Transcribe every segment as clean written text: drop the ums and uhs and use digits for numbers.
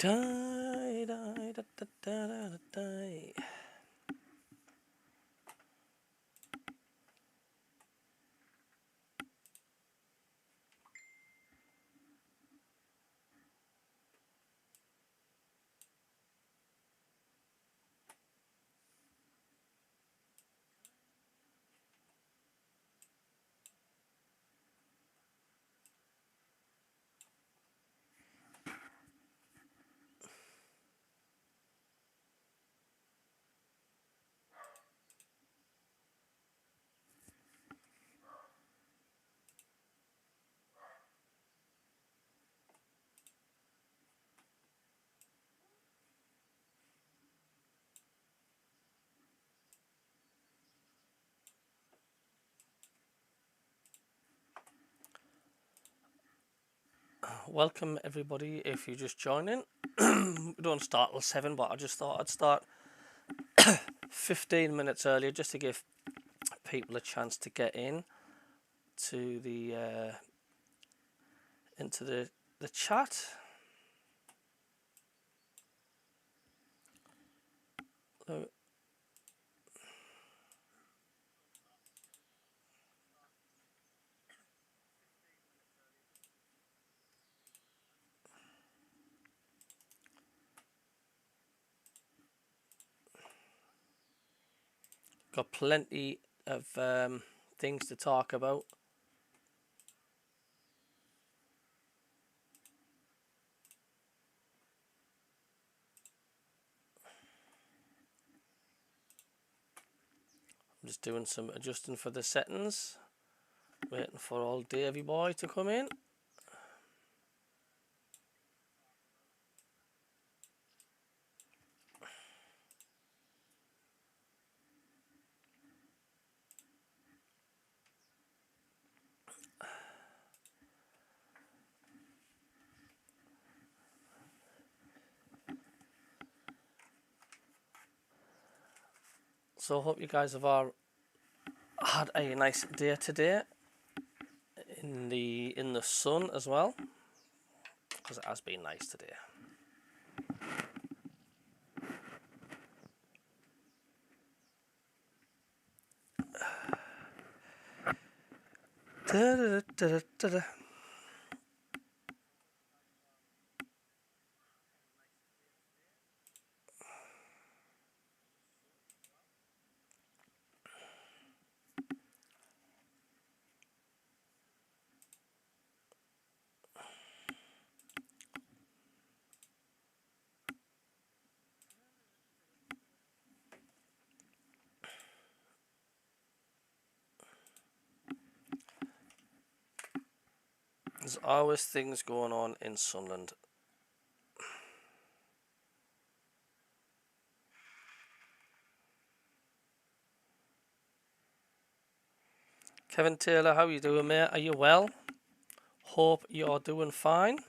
Die, die, da, da, da, da, die. Welcome everybody if you're just joining. We don't start till 7, but I just thought I'd start 15 minutes earlier just to give people a chance to get in to the into the chat. So, got plenty of things to talk about. I'm just doing some adjusting for the settings, waiting for old Davey boy to come in. So I hope you guys have all had a nice day today in the sun as well, because it has been nice today. Da, da, da, da, da, da. There's always things going on in Sunderland. Kevin Taylor, how you doing, mate? Are you well? Hope you're doing fine.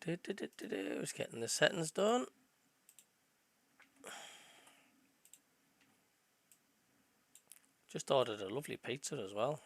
Just getting the settings done. Just ordered a lovely pizza as well.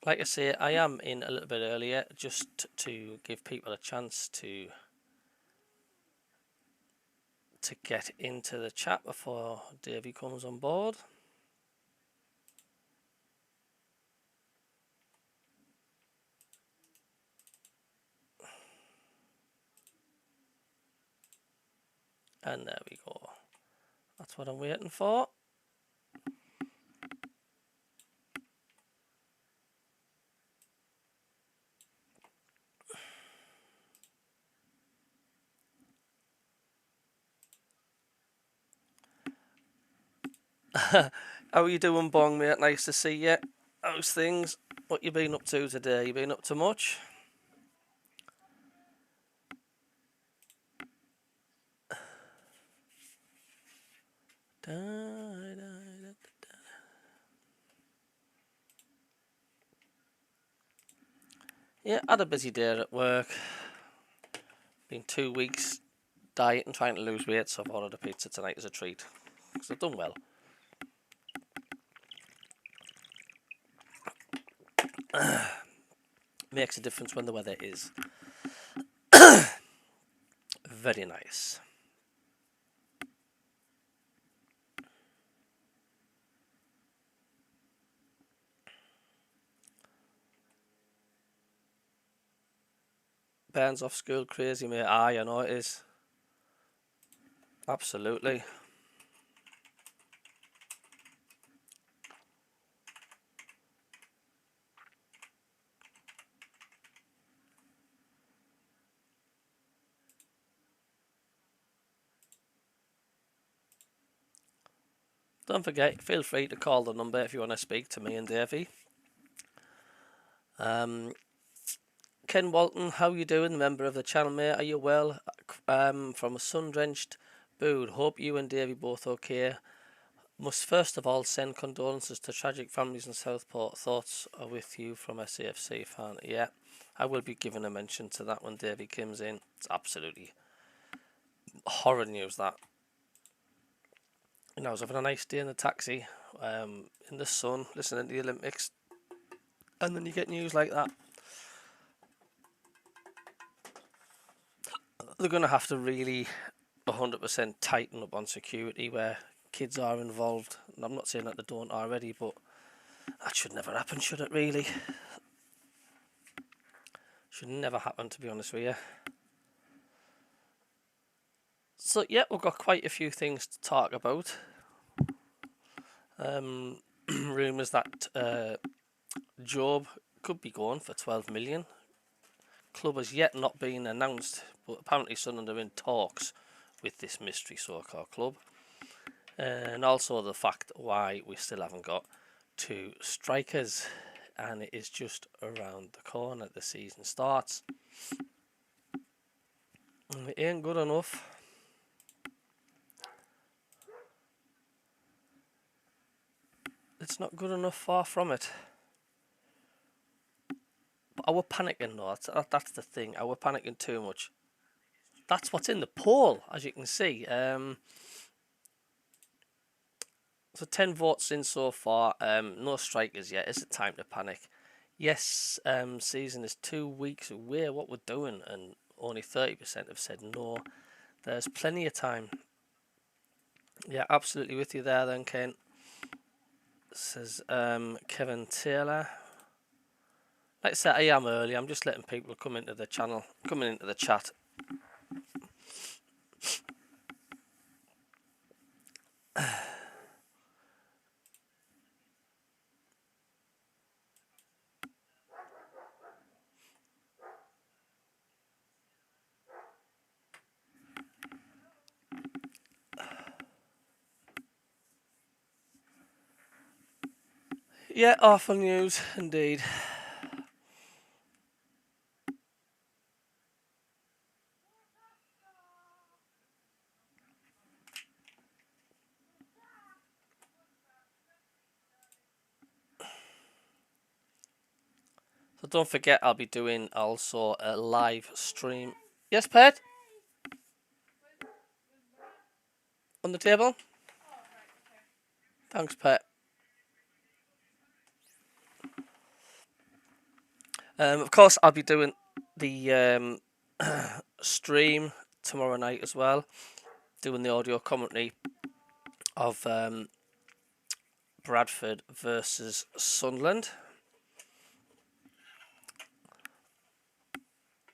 Like I say, I am in a little bit earlier just to give people a chance to get into the chat before Davey comes on board. And there we go. That's what I'm waiting for. How are you doing, Bong, mate? Nice to see you. How's things? What you been up to today? You been up to much? Yeah, had a busy day at work. Been 2 weeks dieting, trying to lose weight, so I've ordered a pizza tonight as a treat. Because I've done well. Makes a difference when the weather is very nice. Burns off school crazy, mate. Aye, I know it is. Absolutely. Don't forget, feel free to call the number if you want to speak to me and Davey. Ken Walton, how you doing? Member of the channel, mate. Are you well? From a sun-drenched Bood. Hope you and Davey both okay. Must first of all send condolences to tragic families in Southport. Thoughts are with you from a CFC fan. Yeah, I will be giving a mention to that when Davey comes in. It's absolutely horror news, that. You know, I was having a nice day in the taxi, in the sun, listening to the Olympics, and then you get news like that. They're going to have to really 100% tighten up on security where kids are involved. And I'm not saying that they don't already, but that should never happen, should it really? Should never happen, to be honest with you. So yeah, we've got quite a few things to talk about. Rumours that Job could be going for 12 million. Club has yet not been announced, but apparently Sunderland are in talks with this mystery so-called club. And also the fact why we still haven't got 2 strikers, and it is just around the corner. The season starts. And it ain't good enough. It's not good enough, far from it. But are we panicking though? That's the thing. Are we panicking too much? That's what's in the poll, as you can see. So 10 votes in so far. No strikers yet. Is it time to panic? Yes, season is 2 weeks away. What we're doing, and only 30% have said no. There's plenty of time. Yeah, absolutely with you there then, Kent. Says Kevin Taylor. Like I said, I am early. I'm just letting people come into the channel, coming into the chat. Yeah, awful news indeed. So don't forget, I'll be doing also a live stream. Yes, Pet? On the table? Thanks, Pet. Of course, I'll be doing the stream tomorrow night as well, doing the audio commentary of Bradford versus Sunderland.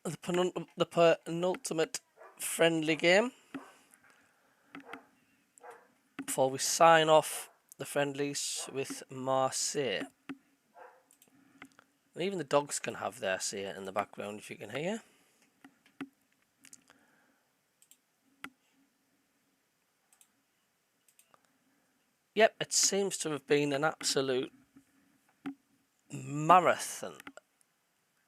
The penultimate friendly game before we sign off the friendlies with Marseille. And even the dogs can have their say in the background if you can hear. Yep, it seems to have been an absolute marathon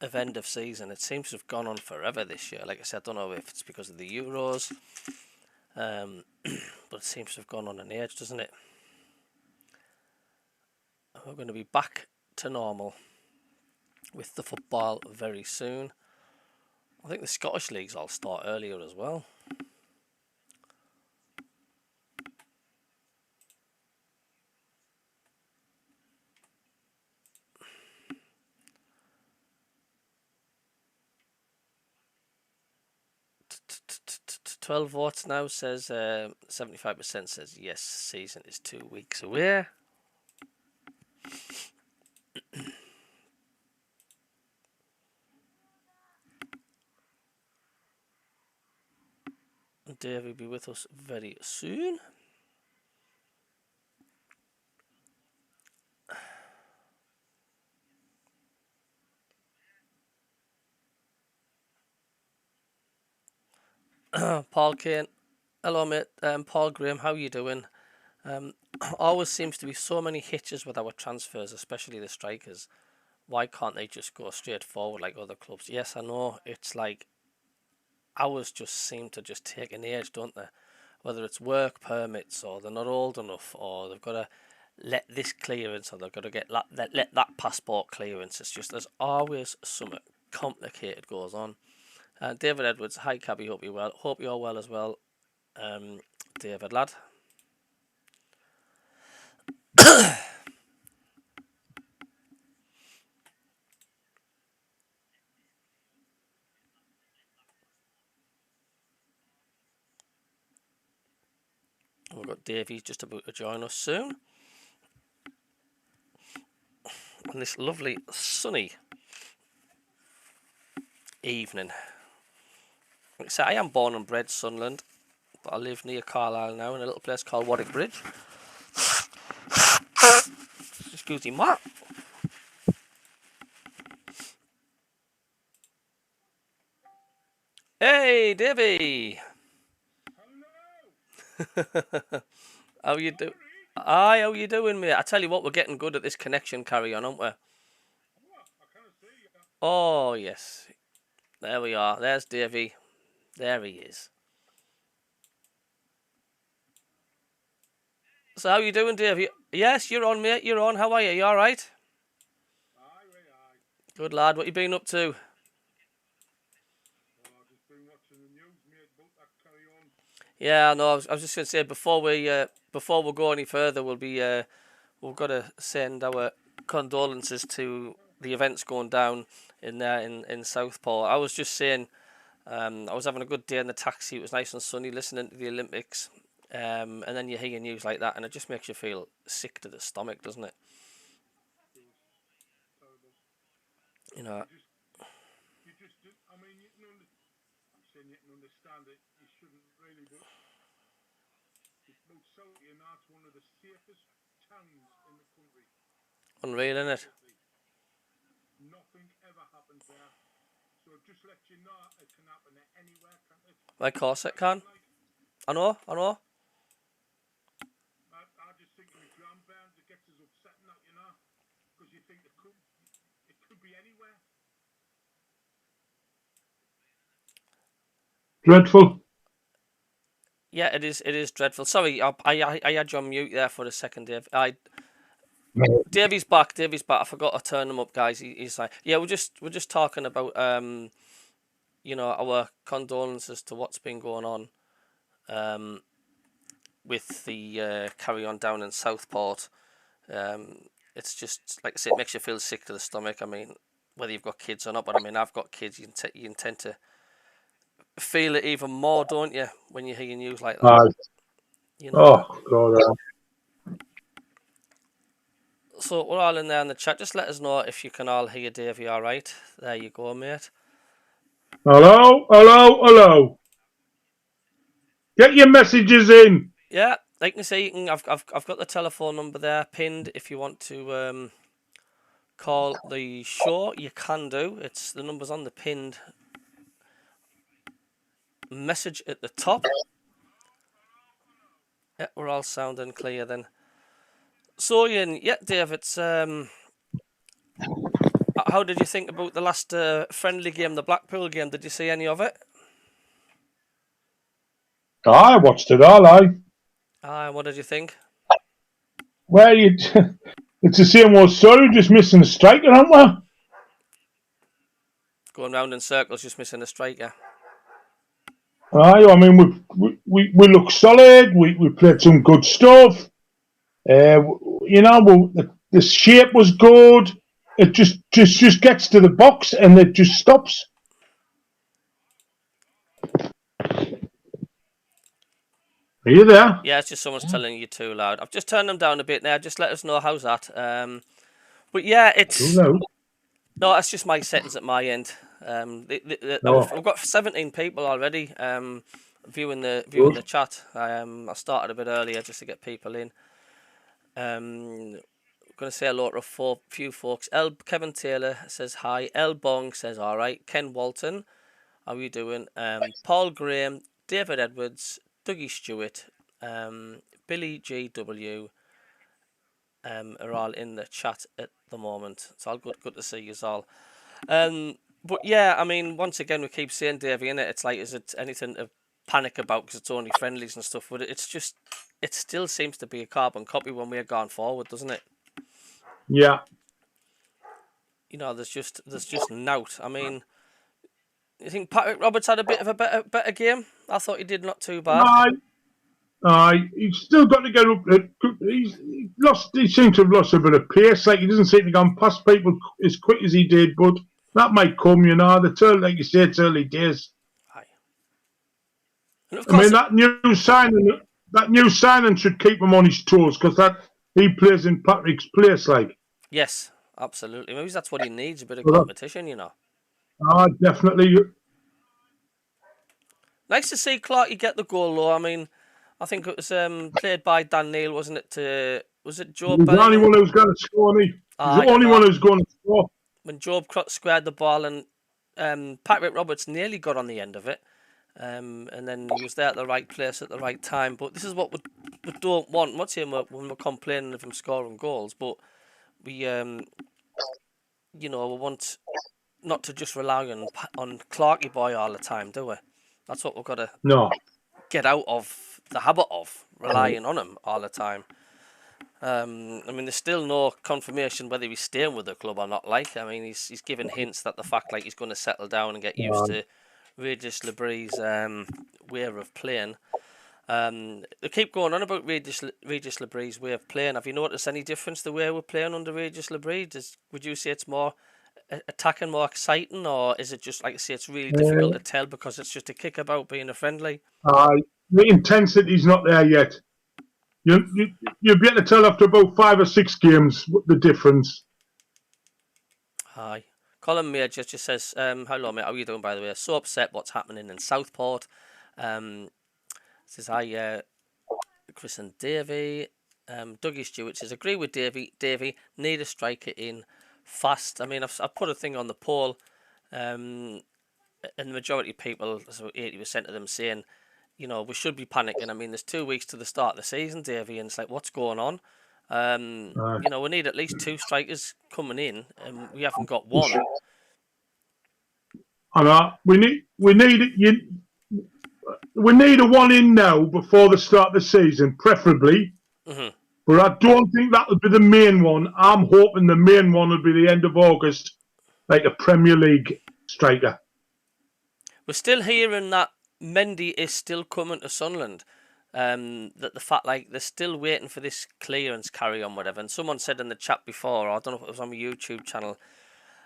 of end of season. It seems to have gone on forever this year. Like I said, I don't know if it's because of the Euros, but it seems to have gone on an age, doesn't it? We're going to be back to normal with the football very soon. I think the Scottish leagues all start earlier as well. T 12 votes now says 75% says yes, season is 2 weeks away. Dave will be with us very soon. Paul Kane, hello mate. Paul Graham, how you doing? Always seems to be so many hitches with our transfers, especially the strikers. Why can't they just go straight forward like other clubs? Yes, I know. It's like ours just seem to just take an age, don't they? Whether it's work permits or they're not old enough or they've got to let this clearance or they've got to get let that passport clearance. It's just there's always something complicated goes on. David Edwards, hi Cabby, hope you're well. Hope you're well as well, David lad. We've got Davey just about to join us soon. On this lovely sunny evening. Like I say, I am born and bred Sunderland, but I live near Carlisle now in a little place called Warwick Bridge. Excuse me, what? Hey, Davey! How you do? Aye, how you doing, mate? I tell you what, we're getting good at this connection carry on, aren't we? Oh, yes. There we are. There's Davey. There he is. So how you doing, Davey? Yes, you're on, mate. You're on. How are you? You all right? Good lad. What you been up to? Yeah, no. I was just going to say before we go any further, we've got to send our condolences to the events going down in there in Southpaw. I was just saying, I was having a good day in the taxi. It was nice and sunny, listening to the Olympics, and then you hear news like that, and it just makes you feel sick to the stomach, doesn't it? You know. Unreal, isn't it? Of course it can. I know, I know. Dreadful. Yeah, it is. It is dreadful. Sorry, I had you on mute there for a second, Dave. Davey's back. Davey's back. I forgot to turn him up, guys. He's like, yeah, we're just talking about our condolences to what's been going on with the carry on down in Southport. It's just like I say, it makes you feel sick to the stomach. I mean, whether you've got kids or not, but I mean, I've got kids. You tend to feel it even more, don't you, when you hear news like that? You know. Oh, God. So we're all in there in the chat. Just let us know if you can all hear Davey. All right, there you go, mate. Hello, hello, hello. Get your messages in. Yeah, like I say, you can. I've got the telephone number there pinned. If you want to call the show, you can do. It's the number's on the pinned message at the top. Yeah, we're all sounding clear then. So Ian, yeah, Dave, it's how did you think about the last friendly game, the Blackpool game? Did you see any of it? I watched it all, What did you think? Well, it's the same old story, just missing a striker, aren't we? Going round in circles, just missing a striker. I mean, we look solid. We played some good stuff. The shape was good. It just gets to the box and it just stops. Are you there? Yeah, it's just someone's telling you too loud. I've just turned them down a bit now. Just let us know how's that. But yeah, it's no, that's just my settings at my end. We've got 17 people already viewing the chat. I started a bit earlier just to get people in. I'm going to say hello to a few folks. Kevin Taylor says hi. El Bong says all right. Ken Walton, how are you doing? Paul Graham, David Edwards, Dougie Stewart, Billy GW are all in the chat at the moment. It's all good to see you all. But yeah, I mean, once again, we keep saying, Davey, innit? It's like, is it anything to panic about because it's only friendlies and stuff? But it's just, it still seems to be a carbon copy when we're going forward, doesn't it? Yeah. You know, there's just nout. I mean, you think Patrick Roberts had a bit of a better game? I thought he did not too bad. He's still got to get up. He seems to have lost a bit of pace. Like, he doesn't seem to go past people as quick as he did, but that might come, like you say, it's early days. Aye. And of course, that new signing should keep him on his toes because he plays in Patrick's place, like. Yes, absolutely. Maybe that's what he needs, a bit of competition, Definitely. Nice to see Clarkey get the goal, though. I mean, I think it was played by Dan Neil, wasn't it? Was it Joe Bellingham? He's the only one who's going to score, He's the only one who's going to score. When Job squared the ball and Patrick Roberts nearly got on the end of it. And then he was there at the right place at the right time. But this is what we don't want. I'm not saying when we're complaining of him scoring goals, but we we want not to just rely on Clarkey boy all the time, do we? That's what we've got to get out of the habit of relying on him all the time. I mean, there's still no confirmation whether he's staying with the club or not. Like, I mean, he's given hints that the fact like he's going to settle down and get used to Regis Lebrie's way of playing. They keep going on about Regis Lebrie's way of playing. Have you noticed any difference the way we're playing under Regis Lebrie? Would you say it's more attacking, more exciting, or is it just like I say, it's really difficult to tell because it's just a kick about being a friendly? The intensity's not there yet. You'll be able to tell after about 5 or 6 games the difference. Hi. Colin Major just says, hello mate, how are you doing by the way? So upset what's happening in Southport. Says hi, Chris and Davey. Dougie Stewart says, agree with Davey, need a striker in fast. I mean, I've put a thing on the poll, and the majority of people, so 80% of them saying, we should be panicking. I mean, there's 2 weeks to the start of the season, Davey, and it's like, what's going on? You know, we need at least 2 strikers coming in, and we haven't got one. And we need a one in now before the start of the season, preferably. Mm-hmm. But I don't think that'll be the main one. I'm hoping the main one will be the end of August, like a Premier League striker. We're still hearing that Mendy is still coming to Sunderland. That the fact, like, they're still waiting for this clearance carry on, whatever. And someone said in the chat before, or I don't know if it was on my YouTube channel,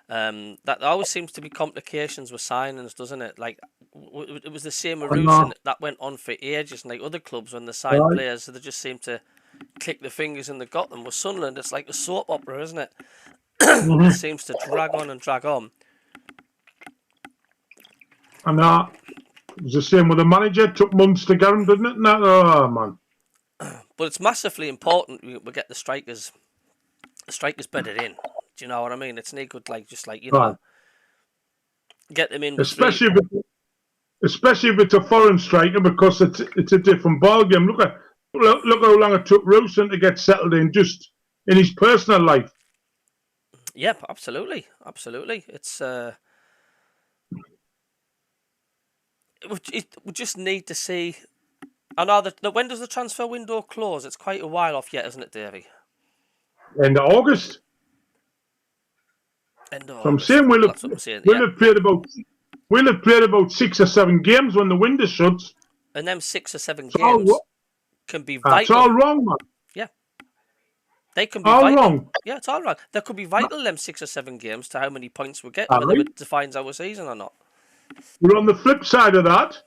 that there always seems to be complications with signings, doesn't it? Like, it was the same with Roos, that went on for ages. And like other clubs, when they sign players, they just seem to click the fingers and they got them. With Sunderland, it's like a soap opera, isn't it? It seems to drag on and drag on. And it was the same with the manager. It took months to get him, didn't it? Oh, man. But it's massively important we get the strikers bedded in. Do you know what I mean? It's not good, like, just like, you know, get them in. Especially if it's a foreign striker, because it's a different ballgame. Look how long it took Rosen to get settled in, just in his personal life. Yep, absolutely. It's we just need to see. I know that when does the transfer window close? It's quite a while off yet, isn't it, Davey? End of August. End of so August. I'm saying we'll have played about 6 or 7 games when the window shuts. And them 6 or 7 games can be vital. That's all wrong, man. Yeah. They can be all vital. Wrong. Yeah, it's all wrong. There could be vital, them 6 or 7 games, to how many points we get, whether it defines our season or not. But on the flip side of that,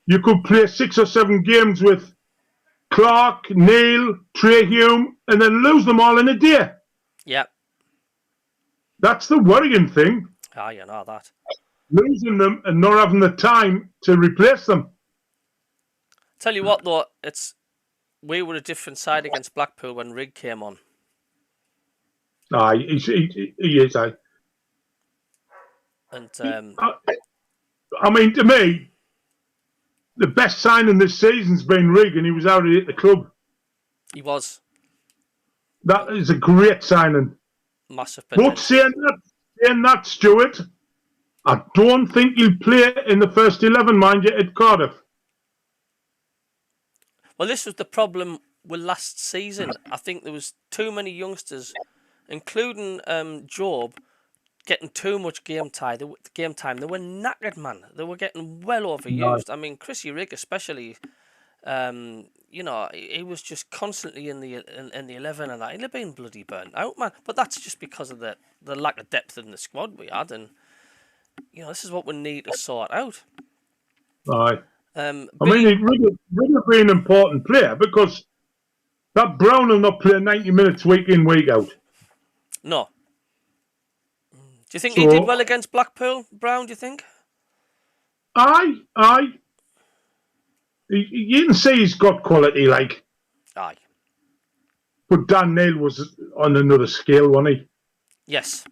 you could play 6 or 7 games with Clark, Neil, Trey Hume, and then lose them all in a day. Yeah. That's the worrying thing. Ah, you know that. Losing them and not having the time to replace them. Tell you what, though, we were a different side against Blackpool when Rigg came on. He is. And I mean, to me, the best signing this season's been Rigg, and he was already at the club. He was. That is a great signing. Massive potential. But saying that, Stuart, I don't think he'll play in the first 11, mind you, at Cardiff. Well, this was the problem with last season. I think there was too many youngsters, including Job, getting too much game time. They were knackered, man. They were getting well overused. I mean, Chrissy Rigg especially, you know, he was just constantly in the 11 and that. He'd have been bloody burnt out, man. But that's just because of the lack of depth in the squad we had. And, you know, this is what we need to sort out. Aye. I mean, Rigg would be an important player, because that Brown will not play 90 minutes week in, week out. No. Do you think he did well against Blackpool, Brown, do you think? Aye. You can see he's got quality, like. Aye. But Dan Neil was on another scale, wasn't he? Yes,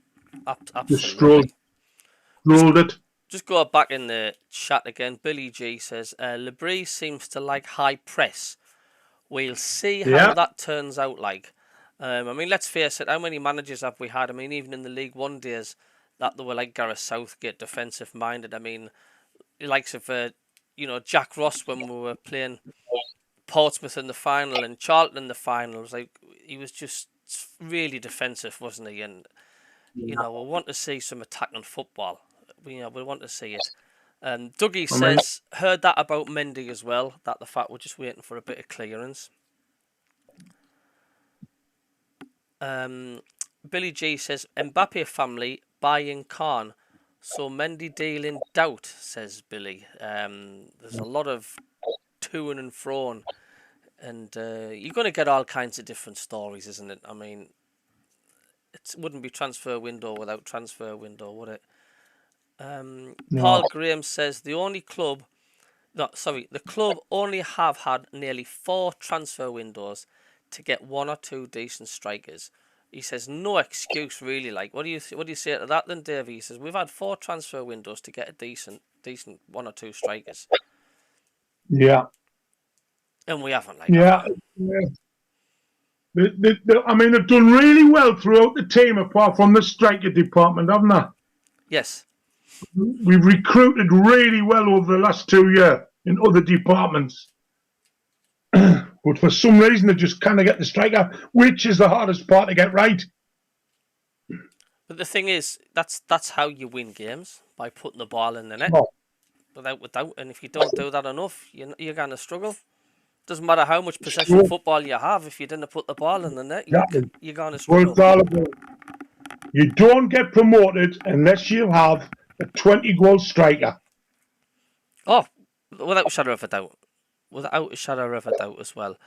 absolutely. Just strolled it. Just go back in the chat again. Billy G says, Labrie seems to like high press. We'll see how that turns out like. I mean, let's face it, how many managers have we had? I mean, even in the League One days, that they were like Gareth Southgate, defensive minded. I mean, the likes of, you know, Jack Ross when we were playing Portsmouth in the final and Charlton in the final. It was like, he was just really defensive, wasn't he? And, you know, we want to see some attacking football. We want to see it. Dougie says, heard that about Mendy as well, that the fact we're just waiting for a bit of clearance. Billy G says, Mbappe family buying Khan, so Mendy deal in doubt, says Billy. There's a lot of to-ing and fro-ing, and you're going to get all kinds of different stories, isn't it? I mean, it wouldn't be transfer window without transfer window, would it? Paul Graham says the club only have had nearly 4 transfer windows to get 1 or 2 decent strikers. He says no excuse really. Like, what do you say to that then, Davey? He says we've had 4 transfer windows to get a decent 1 or 2 strikers. Yeah. And we haven't, like. Yeah. I mean, they've done really well throughout the team, apart from the striker department, haven't they? Yes. We've recruited really well over the last 2 years in other departments. But for some reason, they just kind of get the striker, which is the hardest part to get right. But the thing is, that's how you win games, by putting the ball in the net. Oh. Without, and if you don't do that enough, you're going to struggle. Doesn't matter how much possession football you have, if you didn't put the ball in the net, you're going to struggle. You don't get promoted unless you have a 20-goal striker. Oh, without a shadow of a doubt. Without a shadow of a doubt as well.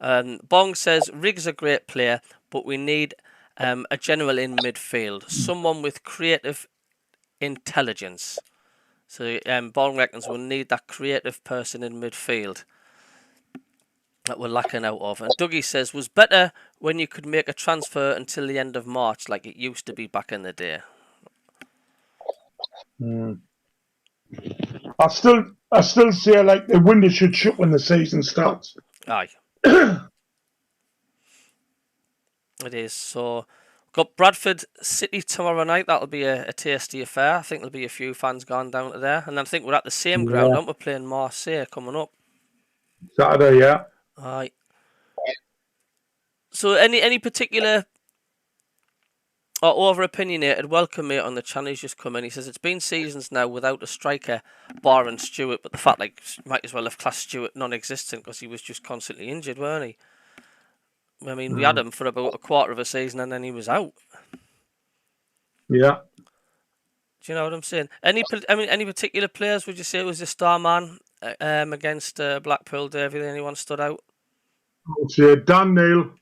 Bong says, Riggs a great player, but we need a general in midfield. Someone with creative intelligence. So Bong reckons we'll need that creative person in midfield that we're lacking out of. And Dougie says, was better when you could make a transfer until the end of March like it used to be back in the day. I still say like the window should shut when the season starts. Aye. It is. So got Bradford City tomorrow night. That'll be a tasty affair. I think there'll be a few fans gone down to there. And I think we're at the same ground, aren't we, playing Marseille coming up? Saturday, yeah. Aye. So any particular or over-opinionated welcome mate on the channel? He's just come in. He says it's been seasons now without a striker, barring Stewart, but the fact like might as well have classed Stewart non-existent because he was just constantly injured, weren't he? I mean, we had him for about a quarter of a season and then he was out. Yeah. Do you know what I'm saying? Any particular players would you say was the star man against Blackpool, Davey? Anyone stood out? I would say Dan Neil.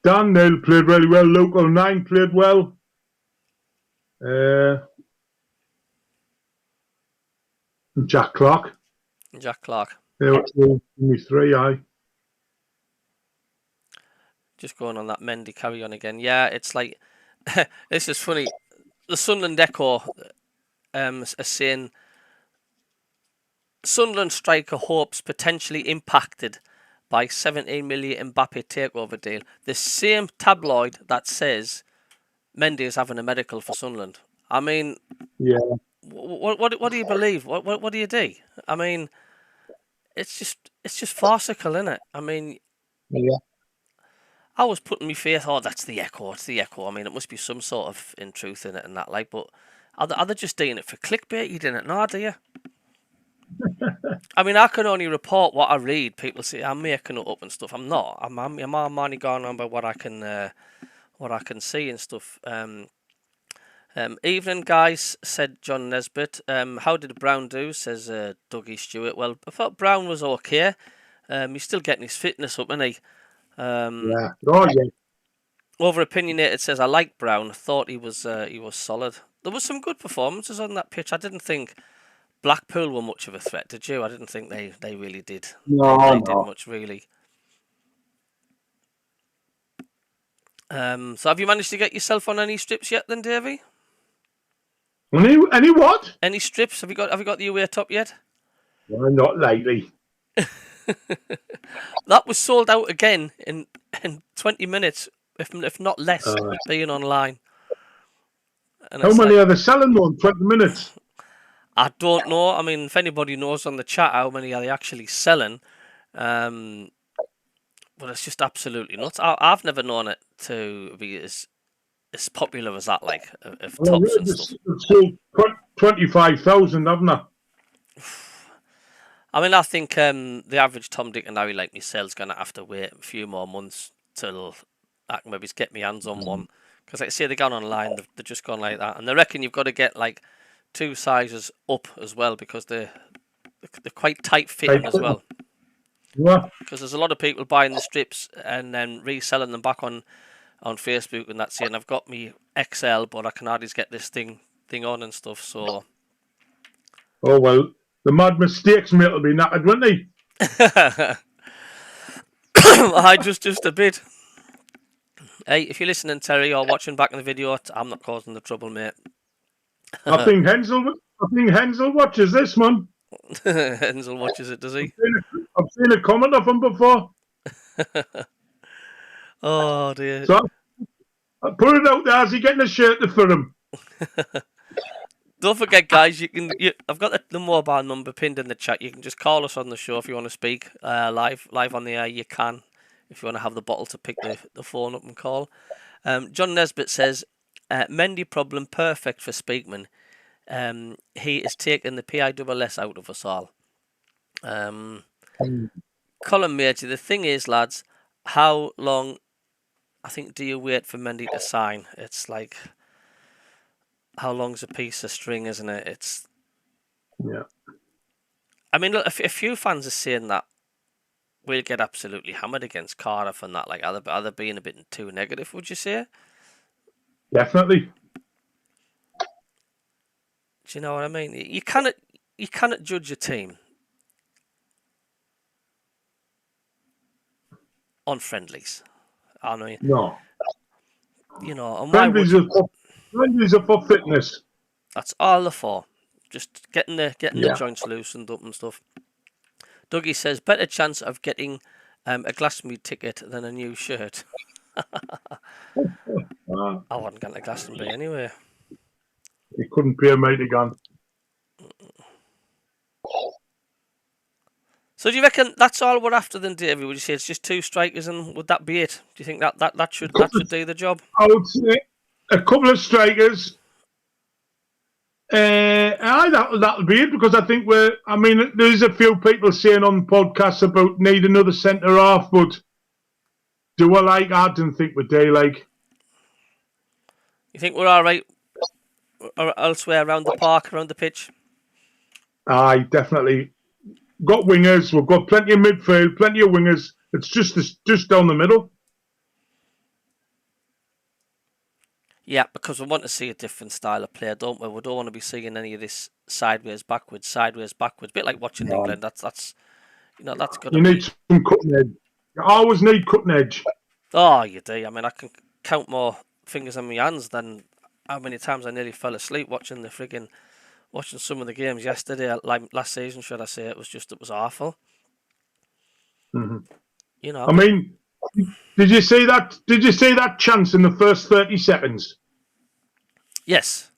Dan Neil played really well. Local 9 played well. Jack Clark. Jack Clark. They were only 3, aye. Just going on that Mendy carry on again. Yeah, it's like this is funny. The Sunderland Echo are saying Sunderland striker hopes potentially impacted by 17 million Mbappe takeover deal. The same tabloid that says Mendy is having a medical for Sunderland. I mean, yeah. What do you believe? What do you do? I mean, it's just farcical, isn't it? I mean, yeah. I was putting my faith, that's the Echo, it's the Echo. I mean, it must be some sort of in truth in it and that, like, but are they just doing it for clickbait? You didn't know, do you? I mean, I can only report what I read. People say I'm making it up and stuff. I'm not. I'm only going on by what I can see and stuff. Evening, guys, said John Nesbitt. How did Brown do? Says Dougie Stewart. Well, I thought Brown was okay. He's still getting his fitness up, isn't he? Yeah. Oh, yeah. Over opinionated says I like Brown. Thought he was solid. There was some good performances on that pitch. I didn't think Blackpool were much of a threat, did you? I didn't think they really did. They did much really. So have you managed to get yourself on any strips yet, then, Davey? Any what? Any strips? Have you got the away top yet? Well, not lately. That was sold out again in 20 minutes, if not less, being online. And how many are they selling though in 20 minutes? I don't know. I mean, if anybody knows on the chat how many are they actually selling, but it's just absolutely nuts. I've never known it to be as popular as that, like, of tops and stuff. It's sold 25,000, haven't they? I mean, I think the average Tom, Dick and Harry like myself is going to have to wait a few more months till I can maybe get my hands on one. Because like I say, they've gone online, they've just gone like that. And they reckon you've got to get like 2 sizes up as well because they're quite tight fitting as well. Yeah. Because there's a lot of people buying the strips and then reselling them back on Facebook and that's it. And I've got me XL, but I can hardly get this thing on and stuff. So. Oh well. The mad mistakes mate will be knackered, won't they? I just a bit. Hey, if you're listening, Terry, or watching back in the video, I'm not causing the trouble, mate. I think Hensel watches this, man. Hensel watches it, does he? I've seen a comment of him before. Oh dear. So I put it out there. Is he getting a shirt for him? Don't forget, guys. I've got the mobile number pinned in the chat. You can just call us on the show if you want to speak live on the air. You can, if you want to have the bottle to pick the phone up and call. John Nesbitt says, Mendy problem perfect for Speakman. He is taking the PISS out of us all. Colin Major, the thing is, lads, how long I think do you wait for Mendy to sign? It's like, how long's a piece of string, isn't it? It's Yeah. I mean, look, a few fans are saying that we'll get absolutely hammered against Cardiff and that. Like, are they being a bit too negative? Would you say? Definitely. Do you know what I mean? You cannot judge a team on friendlies. I mean, No. you know, and why would Friendlies you? are for fitness. That's all they're for. Just getting the Yeah. joints loosened up and stuff. Dougie says, better chance of getting a Glastonbury ticket than a new shirt. I wasn't going to Glastonbury anyway. He couldn't pay a mate again. So do you reckon that's all we're after then, Davey? Would you say it's just 2 strikers and would that be it? Do you think that should do the job? I would say a couple of strikers. That'll be it, because I think there's a few people saying on podcasts about need another centre half, but I didn't think we do. Like, You think we're all right elsewhere around the park, around the pitch? aye, definitely. Got wingers. We've got plenty of midfield, plenty of wingers. It's just down the middle. Yeah, because we want to see a different style of player, don't we? We don't want to be seeing any of this sideways, backwards. A bit like watching England. That's that's got to You be. need some cutting edge. You always need cutting edge. Oh, you do. I mean, I can count more fingers on my hands than how many times I nearly fell asleep watching some of the games yesterday, like last season, should I say. It was awful. Mm-hmm. You know. I mean, did you see that? Did you see that chance in the first 30 seconds? Yes.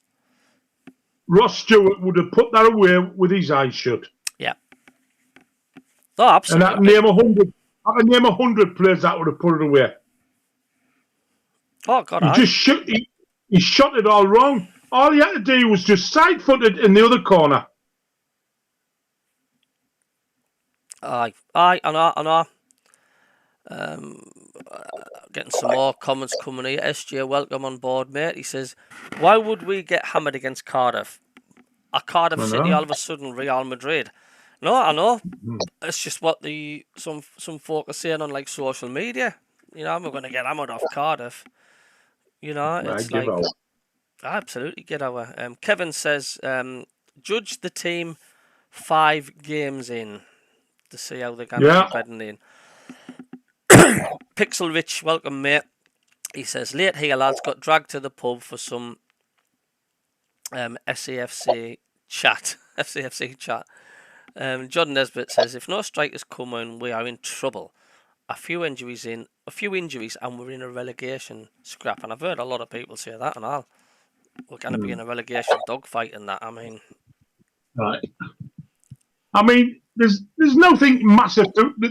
Ross Stewart would have put that away with his eyes shut. Yeah. Oh, absolutely. And I can name 100 players that would have put it away. Oh God, he shot it all wrong. All he had to do was just side-footed in the other corner. I know. Getting some more comments coming here. SJ, welcome on board, mate. He says, why would we get hammered against Cardiff? Are Cardiff City all of a sudden Real Madrid? No, I know. It's just what some folk are saying on like social media. You know, we're going to get hammered off Cardiff. You know, it's like absolutely get our. Kevin says, judge the team 5 games in to see how they're going to be bedding in. Pixel Rich, welcome, mate. He says, late here, lads, got dragged to the pub for some SAFC chat. John Nesbitt says, if no strikers come in, we are in trouble. A few injuries, and we're in a relegation scrap. And I've heard a lot of people say that and all. We're going to be in a relegation dogfight and that. I mean, right. I mean, there's nothing massive.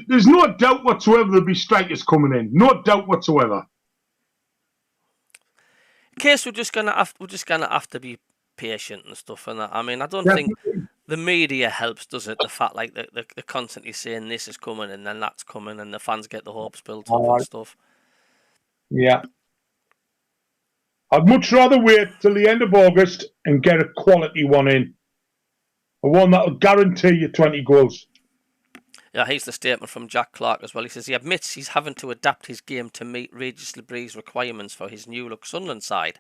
There's no doubt whatsoever there'll be strikers coming in. No doubt whatsoever. In case we're just gonna have to be patient and stuff and that. I mean, I don't think the media helps, does it? The fact like they're constantly saying this is coming and then that's coming, and the fans get the hopes built up and stuff. Yeah. I'd much rather wait till the end of August and get a quality one in. A one that'll guarantee you 20 goals. Yeah, here's the statement from Jack Clark as well. He says he admits he's having to adapt his game to meet Regis Lebrie's requirements for his new look Sunderland side.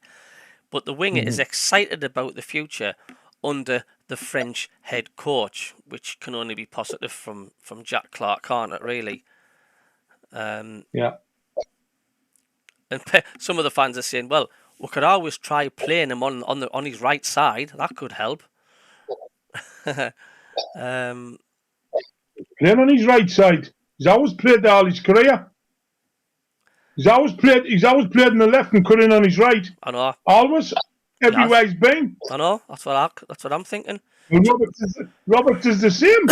But the winger is excited about the future under the French head coach, which can only be positive from Jack Clark, can't it, really? Yeah. And some of the fans are saying, well, we could always try playing him on his right side. That could help. Playing on his right side. He's always played there all his career. He's always played on the left and cut in on his right. I know. Always. Everywhere he's been. I know. That's what I'm thinking. And Roberts is the same.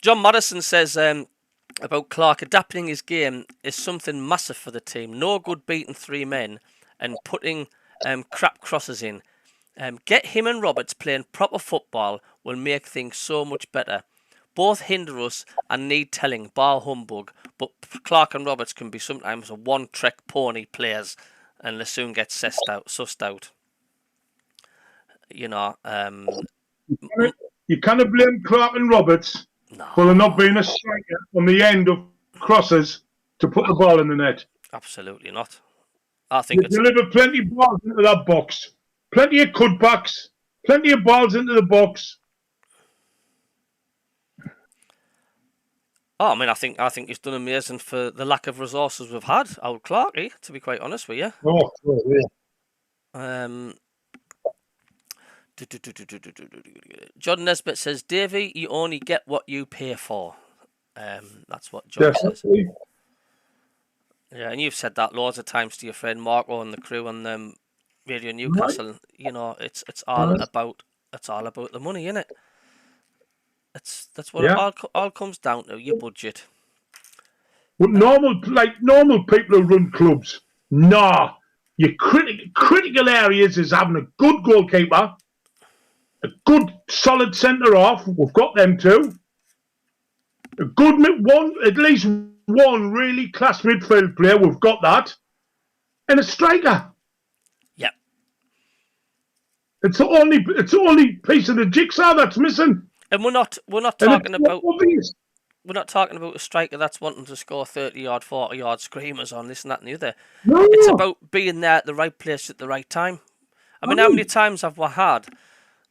John Madison says about Clark adapting his game is something massive for the team. No good beating 3 men and putting crap crosses in. Get him and Roberts playing proper football will make things so much better. Both hinder us and need telling, bar humbug, but Clark and Roberts can be sometimes a one-trick pony players and they soon get sussed out. You know, you cannot blame Clark and Roberts for there not being a striker on the end of crosses to put the ball in the net. Absolutely not. I think they deliver plenty of balls into that box. Plenty of cutbacks, plenty of balls into the box. Oh, I mean, I think he's done amazing for the lack of resources we've had. Old Clarky, to be quite honest with you. Oh, yeah. John Nesbitt says, Davey, you only get what you pay for. That's what John says. Yeah, and you've said that loads of times to your friend Marco and the crew on Radio Newcastle. Right. You know, it's all about the money, isn't it? That's what it all comes down to, your budget. But normal people who run clubs, your critical areas is having a good goalkeeper, a good solid centre half. We've got them too. A good at least one really class midfield player. We've got that, and a striker. Yeah. It's the only piece of the jigsaw that's missing. And we're not talking about a striker that's wanting to score 30-yard, 40-yard screamers on this and that and the other. No. It's about being there at the right place at the right time. I mean, how many times have we had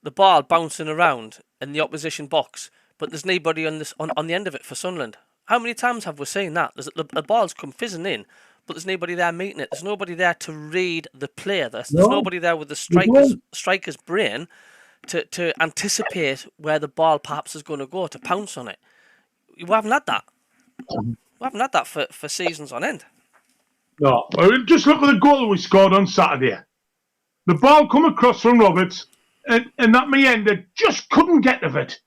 the ball bouncing around in the opposition box, but there's nobody on the end of it for Sunderland? How many times have we seen that? The ball's come fizzing in, but there's nobody there meeting it. There's nobody there to read the play. There's nobody there with the striker's brain to anticipate where the ball perhaps is going to go, to pounce on it. We haven't had that. We haven't had that for seasons on end. No, just look at the goal we scored on Saturday. The ball come across from Roberts, and that Meander just couldn't get of it.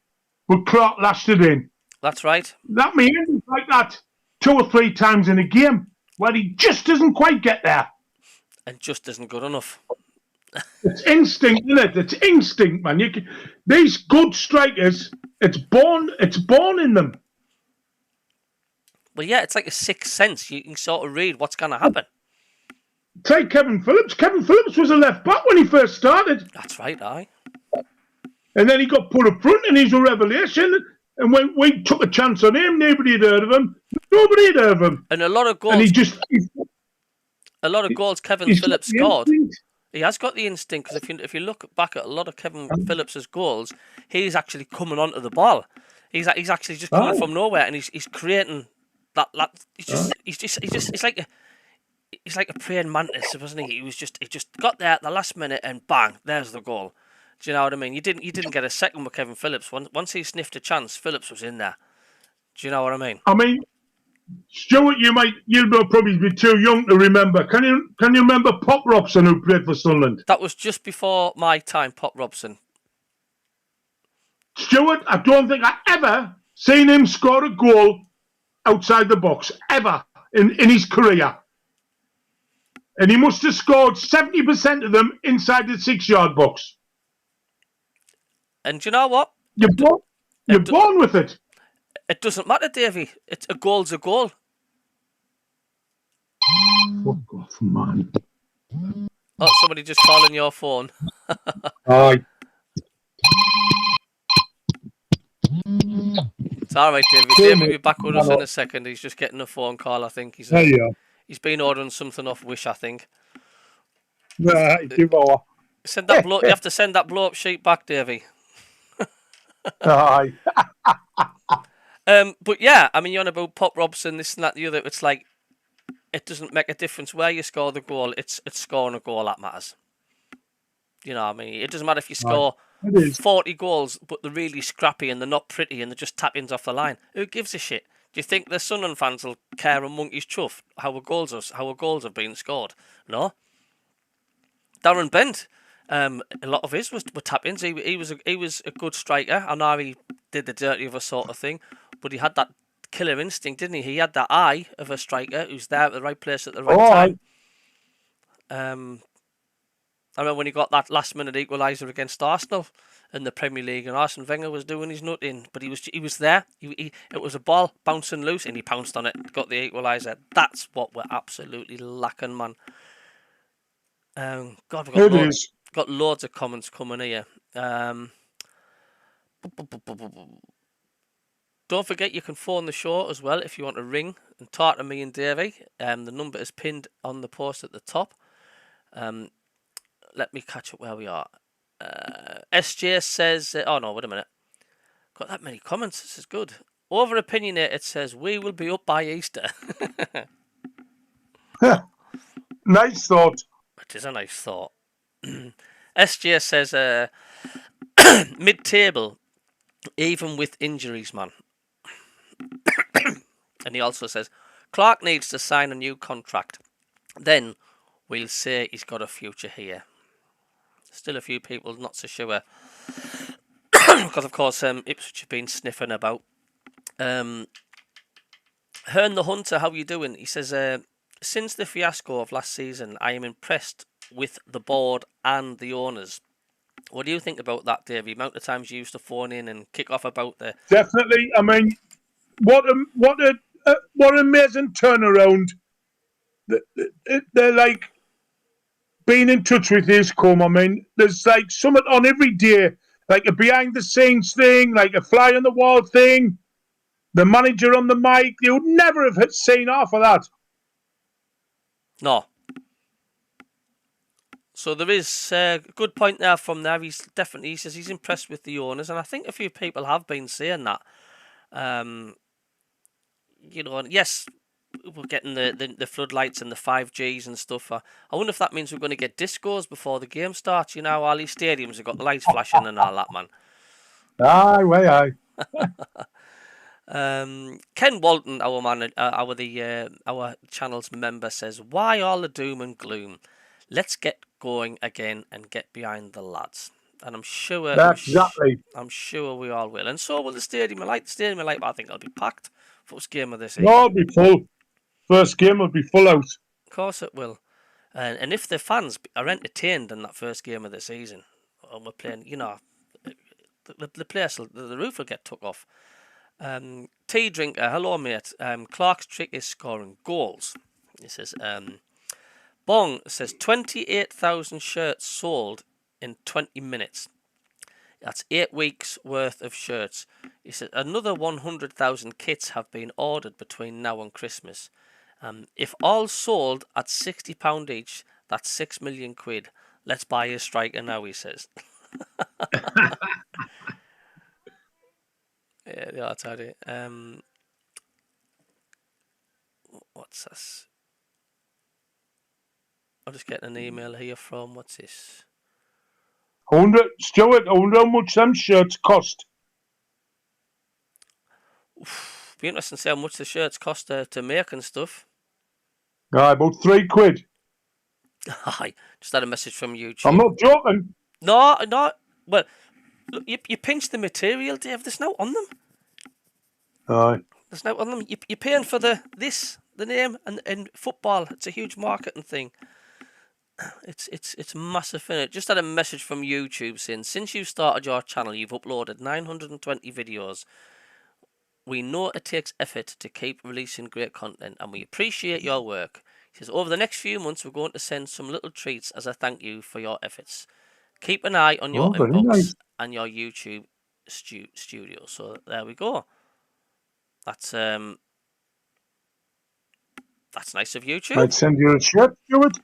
But Clark lashed it in. That's right. That Meander's like that 2 or 3 times in a game, where he just doesn't quite get there. And just isn't good enough. It's instinct, isn't it? It's instinct, man. These good strikers, it's born in them. Well, yeah, it's like a sixth sense. You can sort of read what's going to happen. Take Kevin Phillips. Kevin Phillips was a left back when he first started. That's right, aye. And then he got put up front, and he's a revelation. And when we took a chance on him, nobody had heard of him. Nobody had heard of him. And a lot of goals. And a lot of goals Kevin Phillips scored. He has got the instinct, because if you look back at a lot of Kevin Phillips's goals, he's actually coming onto the ball. He's actually just coming from nowhere, and he's creating that. He's like a praying mantis, wasn't he? He just got there at the last minute, and bang, there's the goal. Do you know what I mean? You didn't get a second with Kevin Phillips. Once he sniffed a chance, Phillips was in there. Do you know what I mean? I mean, Stuart, you'll probably be too young to remember. Can you remember Pop Robson, who played for Sunderland? That was just before my time, Pop Robson. Stuart, I don't think I ever seen him score a goal outside the box, ever, in his career. And he must have scored 70% of them inside the 6-yard box. And do you know what? You're born with it. It doesn't matter, Davey. A goal's a goal. Fuck off, man. Oh, somebody just calling your phone. Aye. It's all right, Davey. Davey will be back with us in a second. He's just getting a phone call, I think. He's been ordering something off Wish, I think. Right, send that blow. You have to send that blow-up sheet back, Davey. Aye. But yeah, I mean, you're on about Pop Robson, this and that, the other. It's like, it doesn't make a difference where you score the goal. It's scoring a goal that matters. You know what I mean? It doesn't matter if you score 40 goals, but they're really scrappy and they're not pretty and they're just tap-ins off the line. Who gives a shit? Do you think the Sunderland fans will care a monkey's chuff how goals have been scored? No. Darren Bent, a lot of his were tap-ins. He was a good striker. I know he did the dirty of a sort of thing, but he had that killer instinct, didn't he? He had that eye of a striker who's there at the right place at the right time. I remember when he got that last-minute equaliser against Arsenal in the Premier League, and Arsene Wenger was doing his nutting, but he was there. It was a ball bouncing loose, and he pounced on it, got the equaliser. That's what we're absolutely lacking, man. God, we've got loads of comments coming here. Don't forget you can phone the show as well if you want to ring and talk to me and Davey. The number is pinned on the post at the top. Let me catch up where we are. SJ says, oh no, wait a minute. Got that many comments. This is good. Over opinionated says, we will be up by Easter. Nice thought. It is a nice thought. SJ says, mid-table, even with injuries, man. And he also says, Clark needs to sign a new contract. Then we'll say he's got a future here. Still a few people not so sure. Because, of course, Ipswich have been sniffing about. Hearn the Hunter, how you doing? He says, since the fiasco of last season, I am impressed with the board and the owners. What do you think about that, Dave? The amount of times you used to phone in and kick off about the... Definitely. I mean, what an amazing turnaround. They're like being in touch with his come. I mean, there's like something on every day, like a behind the scenes thing, like a fly on the wall thing. The manager on the mic. You would never have seen half of that. No. So there is a good point there from there. He says he's impressed with the owners, and I think a few people have been saying that. You know, yes, we're getting the floodlights and the 5Gs and stuff. I wonder if that means we're going to get discos before the game starts. You know, all these stadiums have got the lights flashing and all that, man. Aye, way aye. Ken Walton, our man, our channel's member, says, "Why all the doom and gloom? Let's get going again and get behind the lads." And I'm sure, exactly. I'm sure we all will, and so will the Stadium of Light. The Stadium of Light, I think, it'll be packed. First game of this season. No, it'll be full. First game will be full out. Of course it will. And if the fans are entertained in that first game of the season, and we're playing, you know, the place, the roof will get took off. Tea Drinker, hello mate. Clark's trick is scoring goals. He says, Bong says 28,000 shirts sold in 20 minutes. That's 8 weeks worth of shirts. He said another 100,000 kits have been ordered between now and Christmas. If all sold at £60 each, that's 6 million quid. Let's buy a striker now, he says. Yeah, they are tidy. What's this? I'm just getting an email here from, what's this? 100, Stuart, I wonder how much them shirts cost. Be interesting to see how much the shirts cost to make and stuff. Aye, about £3. Aye, just had a message from YouTube. I'm not joking. No. Well, look, you pinch the material, Dave. There's no on them. Aye. There's no on them. You're paying for the name and football. It's a huge marketing thing. It's massive, innit? Just had a message from YouTube saying, since you started your channel, you've uploaded 920 videos. We know it takes effort to keep releasing great content, and we appreciate your work. He says, over the next few months, we're going to send some little treats as a thank you for your efforts. Keep an eye on your inbox and your YouTube studio. So there we go. That's nice of YouTube. I'd send you a shirt, Stuart.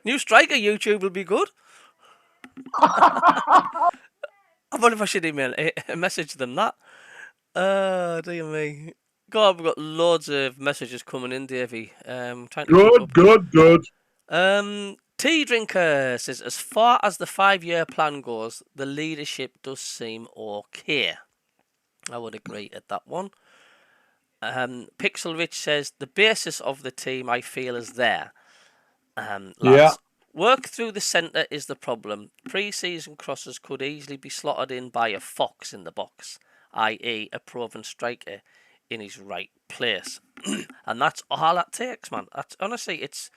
New striker YouTube will be good. I wonder if I should email a message them that. Dear me. God, we've got loads of messages coming in, Davey. Good. Tea Drinker says, as far as the 5-year plan goes, the leadership does seem okay. I would agree at that one. Pixel Rich says the basis of the team I feel is there. Lads. Yeah. Work through the centre is the problem. Pre-season crosses could easily be slotted in by a fox in the box, i.e. a proven striker in his right place. And that's all that takes, man. That's, honestly, it's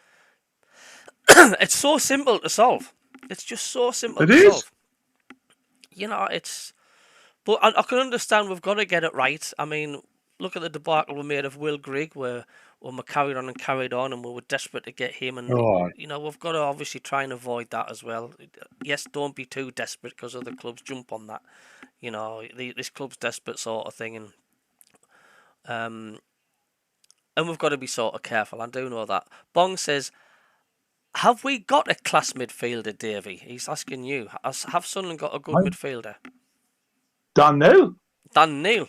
it's so simple to solve. It's just so simple to solve. You know, it's... But I can understand we've got to get it right. I mean, look at the debacle we made of Will Grigg, where we carried on and we were desperate to get him. And, you know, we've got to obviously try and avoid that as well. Yes, don't be too desperate because other clubs jump on that. You know, this club's desperate sort of thing. And we've got to be sort of careful. I do know that. Bong says, have we got a class midfielder, Davey? He's asking you. Have Sunderland got a good midfielder? Dan Neil. Dan Neil.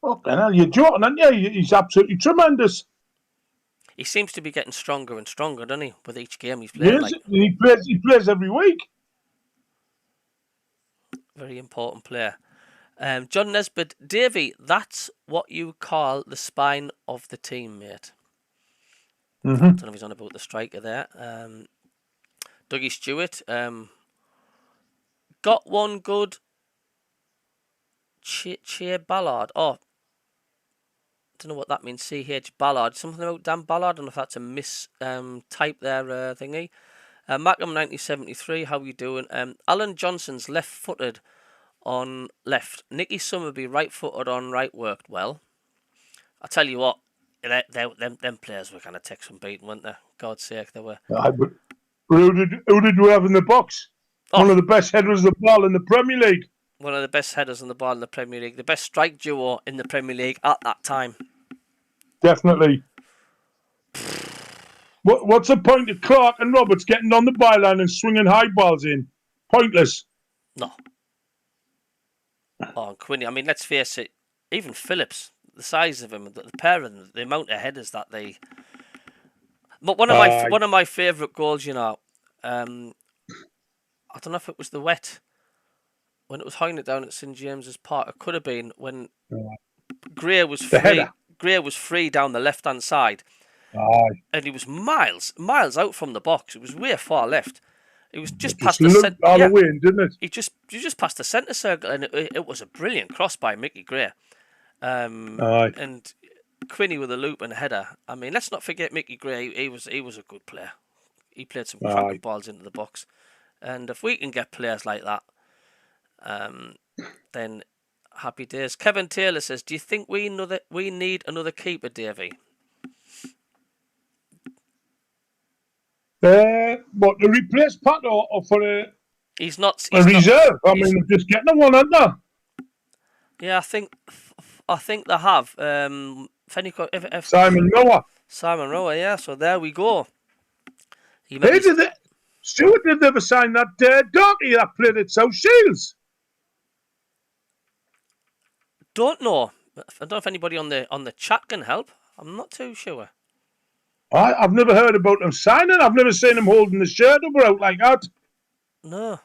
Okay, now you're joking, aren't you? He's absolutely tremendous. He seems to be getting stronger and stronger, doesn't he? With each game he's playing. He plays every week. Very important player. John Nesbitt, Davey, that's what you call the spine of the team, mate. I don't know if he's on about the striker there. Dougie Stewart, got one good Cheer Ballard. Oh, don't know what that means. CH Ballard. Something about Dan Ballard. I don't know if that's a type there thingy. MACKEM 1973. How you doing? Alan Johnson's left-footed on left. Nicky Summerby right-footed on right worked well. I tell you what, them players were kind of take some beating, weren't they? God's sake, they were. Who did we have in the box? One of the best headers of the ball in the Premier League. One of the best headers on the ball in the Premier League. The best strike duo in the Premier League at that time. Definitely. What's the point of Clark and Roberts getting on the byline and swinging high balls in? Pointless. No. Oh, and Quinny, I mean, let's face it. Even Phillips, the size of him, the pair of them, the amount of headers that they... But one of my favourite goals, you know, I don't know if it was the wet... When it was hanging it down at St James's Park, it could have been when Gray was free. Gray was free down the left-hand side, and he was miles out from the box. It was way far left. It was just past the centre. All the way in, didn't it? He just passed the centre circle, and it was a brilliant cross by Mickey Gray. And Quinny with a loop and a header. I mean, let's not forget Mickey Gray. He was a good player. He played some cracking balls into the box, and if we can get players like that. Then happy days. Kevin Taylor says, do you think we need another keeper, Davey? What, to replace Pat or for a reserve? I mean, they're just getting one, aren't they? Yeah, I think they have. Simon Rower. Simon Rower, yeah. So there we go. Stuart did never sign that darkie that played at South Shields. Don't know. I don't know if anybody on the chat can help. I'm not too sure. I've never heard about him signing. I've never seen him holding the shirt over out like that. No.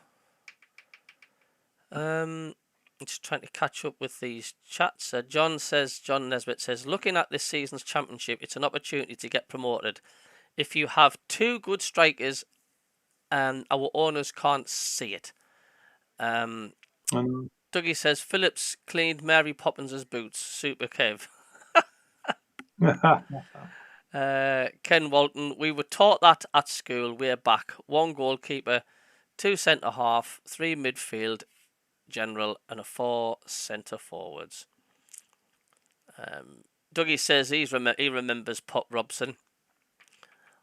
I'm just trying to catch up with these chats. John Nesbitt says, looking at this season's championship, it's an opportunity to get promoted. If you have two good strikers, our owners can't see it. Dougie says, Phillips cleaned Mary Poppins' boots. Super Kev. Ken Walton, we were taught that at school. We're back. 1 goalkeeper, 2 centre-half, 3 midfield, general, and 4 centre-forwards. Dougie says he remembers Pop Robson.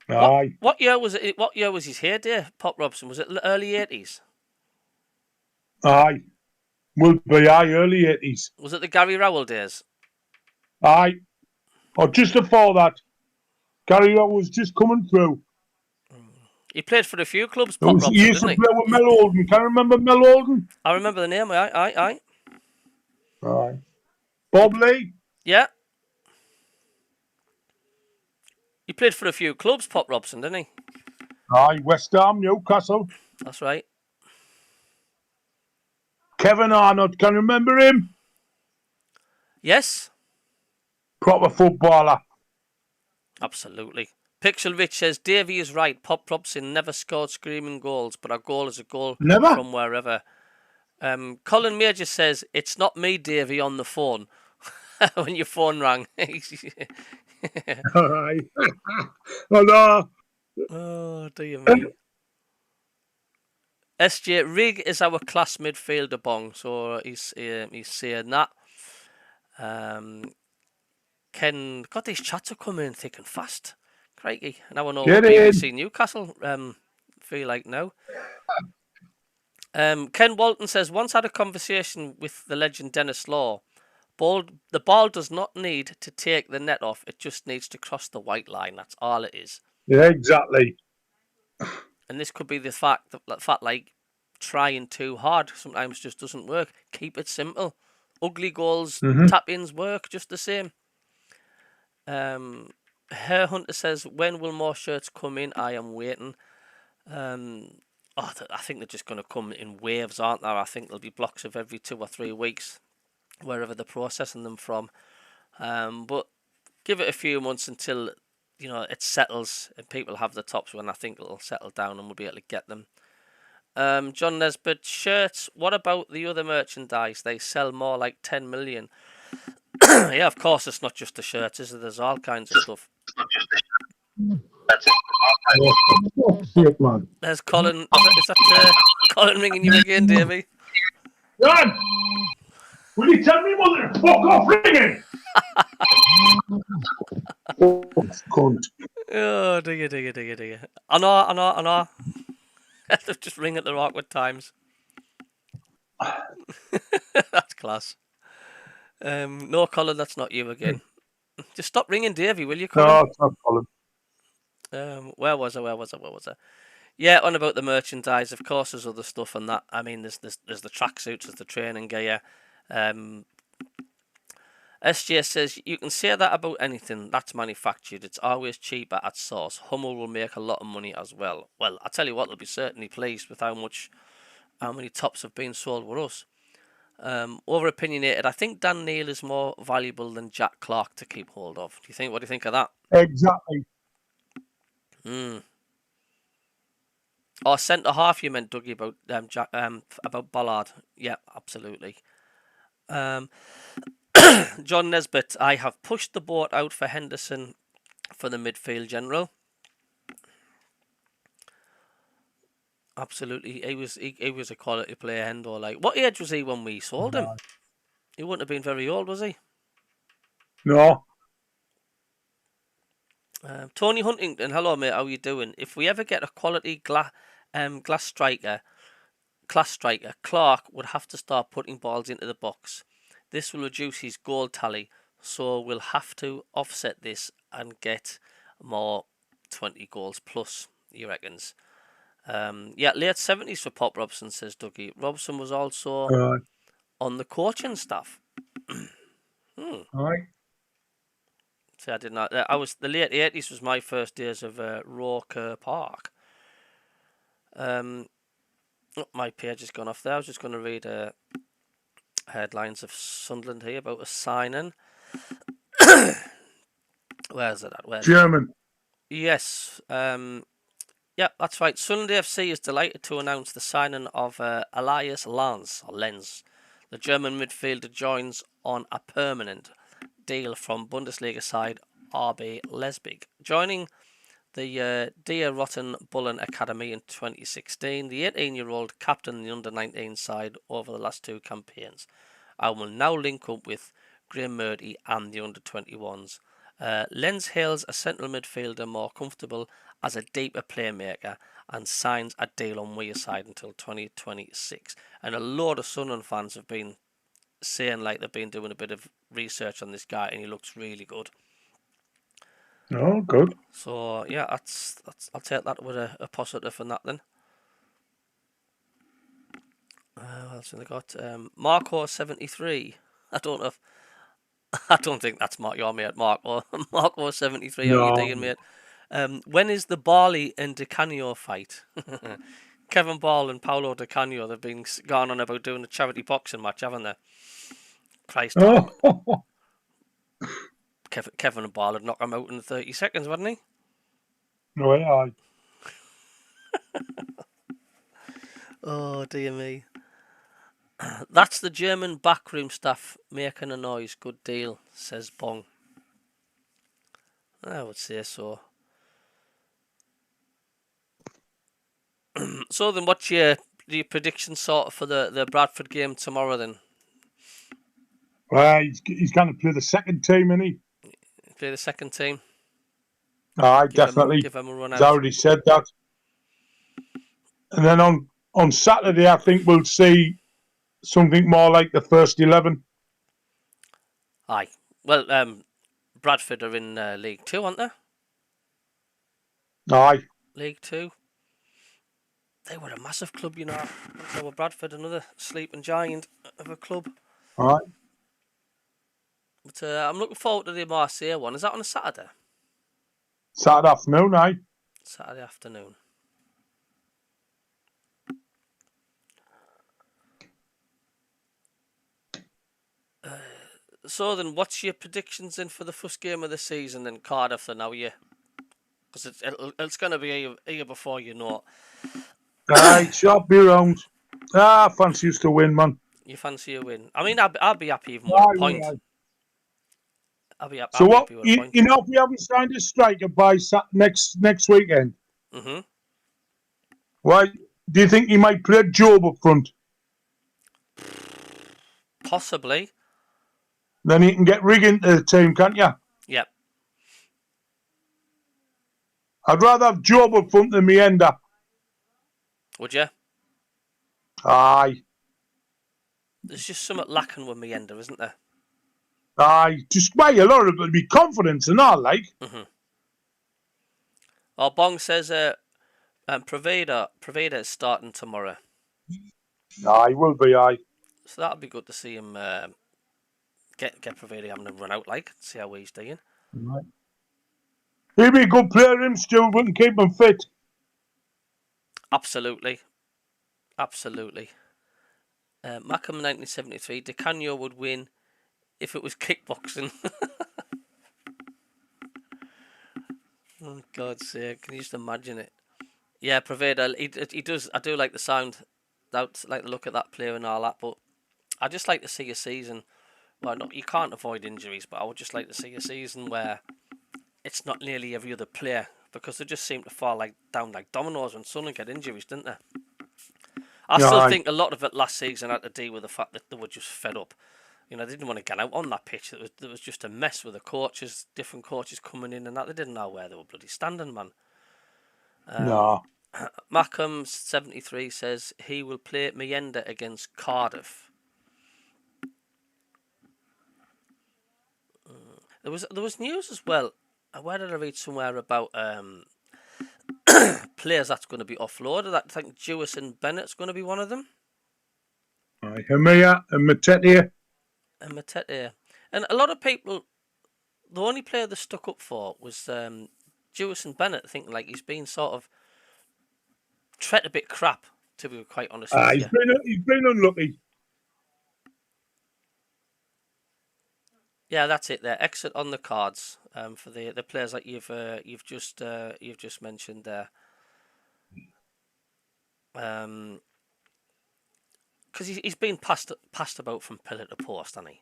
What year was it? What year was his hair there, Pop Robson? Was it early 80s? Aye. Will be early 80s. Was it the Gary Rowell days? Aye. Or just before that. Gary Rowell was just coming through. He played for a few clubs, Pop Robson, he used to play with Mel Olden. Can you remember Mel Olden? I remember the name, aye. Bob Lee? Yeah. He played for a few clubs, Pop Robson, didn't he? Aye, West Ham, Newcastle. That's right. Kevin Arnott, can you remember him? Yes. Proper footballer. Absolutely. Pixel Rich says, Davey is right. Pop Robson never scored screaming goals, but a goal is a goal Never? from wherever. Colin Major says, it's not me, Davey, on the phone. When your phone rang. Aye. Oh, no. Oh, dear me. SJ, Rig is our class midfielder, Bong, so he's saying that. Ken, God, these chats are coming in thick and fast. Crikey. Now I know what Get in. BBC Newcastle feel like now. Ken Walton says, once had a conversation with the legend Dennis Law. The ball does not need to take the net off. It just needs to cross the white line. That's all it is. Yeah, exactly. And this could be the fact like trying too hard sometimes just doesn't work. Keep it simple. Ugly goals, tap-ins work just the same. Hair Hunter says, when will more shirts come in? I am waiting. I think they're just going to come in waves, aren't there? I think there'll be blocks of every 2 or 3 weeks, wherever they're processing them from. But give it a few months until it settles and people have the tops, when I think it'll settle down and we'll be able to get them. John Nesbitt, shirts. What about the other merchandise? They sell more, like 10 million. Yeah, of course, it's not just the shirts, is it? There's all kinds of stuff. Shit, man. There's Colin. Is that Colin ringing you again, Davey? Dad! Will you tell me mother to fuck off ringing? Oh, cunt. Oh, dear. I know. They'll just ring at the awkward times. That's class. No, Colin, that's not you again. Just stop ringing Davey, will you, Colin? No, it's not Colin. Where was I? Yeah, on about the merchandise. Of course, there's other stuff and that. I mean, there's the tracksuits, there's the training gear. SJ says, you can say that about anything that's manufactured. It's always cheaper at source. Hummel will make a lot of money as well. Well, I tell you what, they'll be certainly pleased with how many tops have been sold with us. Over opinionated, I think Dan Neil is more valuable than Jack Clark to keep hold of. What do you think of that? Exactly. Oh, centre half you meant, Dougie, about Ballard. Yeah, absolutely. John Nesbitt, I have pushed the boat out for Henderson for the midfield general. Absolutely, he was a quality player, Hendo. Like, what age was he when we sold him? He wouldn't have been very old, was he? No. Tony Huntington, hello mate, how you doing? If we ever get a quality class striker, Clark would have to start putting balls into the box. This will reduce his goal tally, so we'll have to offset this and get more 20 goals plus, he reckons. Yeah, late 70s for Pop Robson, says Dougie. Robson was also on the coaching staff. Aye. See, I did not. The late 80s was my first days of Roker Park. My page has gone off there. I was just going to read headlines of Sunderland here about a signing. Where's it at? German. Yes. Yeah, that's right. Sunderland FC is delighted to announce the signing of Elias Lenz. The German midfielder joins on a permanent deal from Bundesliga side RB Leipzig. Joining the Der Rotten Bullen Academy in 2016, the 18-year-old captained the under-19 side over the last 2 campaigns. I will now link up with Graham Murdy and the under-21s. Lenz hails a central midfielder more comfortable as a deeper playmaker and signs a deal on Wearside until 2026. And a lot of Sunderland fans have been saying like they've been doing a bit of research on this guy and he looks really good. Oh, good. So yeah, that's I'll take that with a positive on that then. What else have they got? Marco 73. I don't think that's your mate Marco. Marco 73. No. How you doing, mate? When is the Barley and Di Canio fight? Kevin Ball and Paolo Di Canio, they've been gone on about doing a charity boxing match, haven't they? Christ. Oh. Kevin Ball would knock him out in 30 seconds, wouldn't he? No, aye. Oh, dear me. That's the German backroom staff making a noise. Good deal, says Bong. I would say so. So then, what's your prediction sort of for the Bradford game tomorrow then? Well, he's going to play the second team, isn't he? Play the second team? Aye, definitely. Give him a run He's out. already said that. And then on Saturday, I think we'll see something more like the first 11. Aye. Well, Bradford are in League 2, aren't they? Aye. League 2. They were a massive club, you know. So were Bradford, another sleeping giant of a club. Aye. But I'm looking forward to the Marseille one. Is that on a Saturday? Saturday afternoon, aye. Saturday afternoon. So then, what's your predictions then for the first game of the season in Cardiff then, now you? Because it's going to be here before you know it. Aye, sharp be round. Fancy used to win, man. You fancy a win? I mean, I'd be happy even with Aye, a point. aye. I'd be So what? happy with a point. You know, if we haven't signed a striker by next weekend, why do you think he might play Job up front? Possibly. Then he can get Rig into the team, can't you? Yep. I'd rather have Job up front than Meander. Would you? Aye. There's just something lacking with Meander, isn't there? Aye. Just why a lot of it would be confidence and all, like. Well, Bong says Preveda is starting tomorrow. Aye, will be, aye. So that'll be good to see him get Preveda having a run out, like, see how he's doing. Right. He'll be a good player, him, Stu. We can keep him fit. Absolutely. Absolutely. MACKEM 1973, De Canio would win if it was kickboxing. Oh, God's sake, can you just imagine it? Yeah, Preveda, he does. I do like the sound, like the look at that player and all that, but I just like to see a season. Well, no, you can't avoid injuries, but I would just like to see a season where it's not nearly every other player, because they just seem to fall down like dominoes when someone get injuries, didn't they? I still think a lot of it last season had to do with the fact that they were just fed up. You know, they didn't want to get out on that pitch. There was just a mess with the coaches, different coaches coming in and that. They didn't know where they were bloody standing, man. No. MACKEM 73 says he will play Meander against Cardiff. There was news as well. Where did I read somewhere about players that's going to be offloaded? I think Jewis and Bennett's going to be one of them. Aye, Hamia and Matete. And a lot of people, the only player they stuck up for was Jewis and Bennett, thinking like he's been sort of treated a bit crap, to be quite honest with you. He's been unlucky. Yeah, that's it. There, exit on the cards for the players that you've just mentioned there. Because he's been passed about from pillar to post, hasn't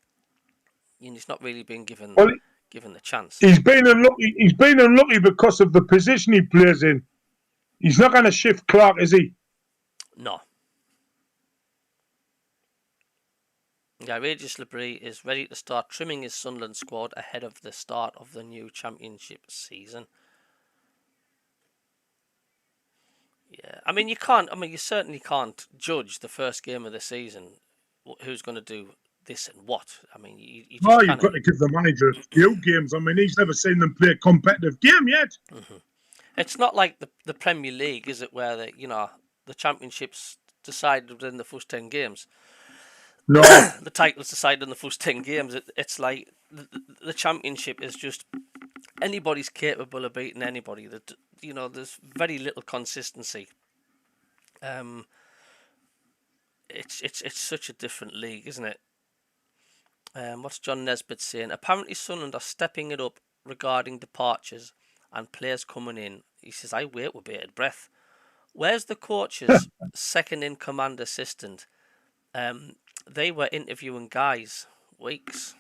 he? And he's not really been given the chance. He's been unlucky. He's been unlucky because of the position he plays in. He's not going to shift Clark, is he? No. Yeah, Regis Labrie is ready to start trimming his Sunderland squad ahead of the start of the new championship season. Yeah, I mean, you certainly can't judge the first game of the season who's going to do this and what. I mean, you just you've got to give the manager a few games. I mean, he's never seen them play a competitive game yet. It's not like the Premier League, is it, where the championships decided within the first 10 games. No. The title's decided in the first 10 games. It's like the championship is just anybody's capable of beating anybody. There's very little consistency. It's such a different league, isn't it? What's John Nesbitt saying? Apparently Sunderland are stepping it up regarding departures and players coming in. He says, I wait with bated breath. Where's the coach's second in command assistant? They were interviewing guys weeks.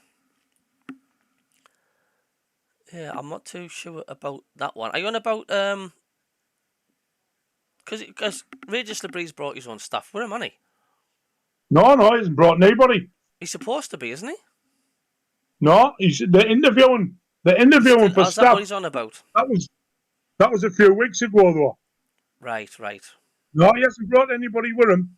Yeah, I'm not too sure about that one. Are you on about because Regis Labree's brought his own stuff? Where am I? No, he hasn't brought anybody. He's supposed to be, isn't he? No, they're interviewing. They're interviewing for is that staff. what he's on about? That was a few weeks ago, though. Right. No, he hasn't brought anybody with him.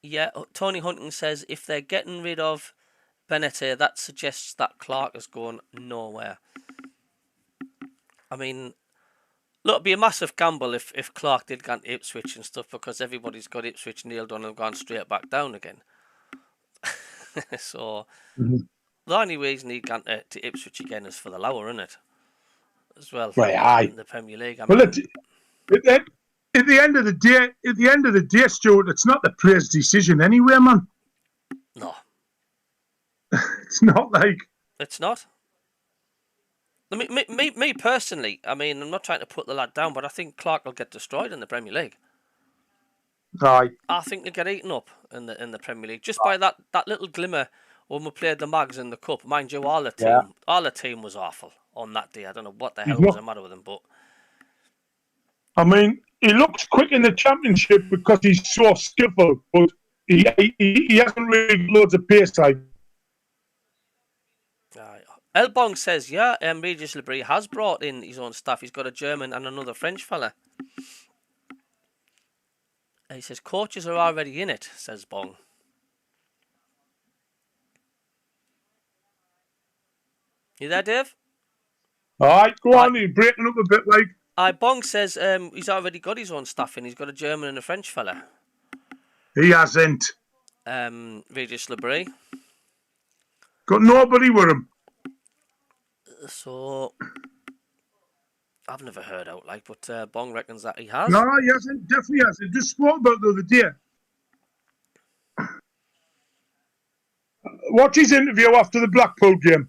Yeah, Tony Hunting says if they're getting rid of Benete, that suggests that Clark is going nowhere. I mean, look, it'd be a massive gamble if Clark did go to Ipswich and stuff, because everybody's got Ipswich nailed on and gone straight back down again. So the only reason he'd gone to Ipswich again is for the lower, isn't it? As well, Right, in the Premier League. Well, at the end of the day, Stuart, it's not the player's decision anyway, man. No, it's not like it's not. I mean, me personally, I mean, I'm not trying to put the lad down, but I think Clark will get destroyed in the Premier League. Aye. I think they get eaten up in the Premier League just by that little glimmer when we played the Mags in the Cup. Mind you, all the team was awful on that day. I don't know what the hell was the matter with him, but I mean, he looks quick in the Championship because he's so skillful, but he hasn't really loads of pace. Like. Elbong says, yeah, Regis Labree has brought in his own staff. He's got a German and another French fella. He says, coaches are already in it, says Bong. You there, Dave? All right, go on. He's breaking up a bit, like. Bong says he's already got his own staff in. He's got a German and a French fella. He hasn't. Regis Labree. Got nobody with him. So, I've never heard out, like, but Bong reckons that he has. No, he hasn't. Definitely hasn't. Just spoke about the other day. Watch his interview after the Blackpool game.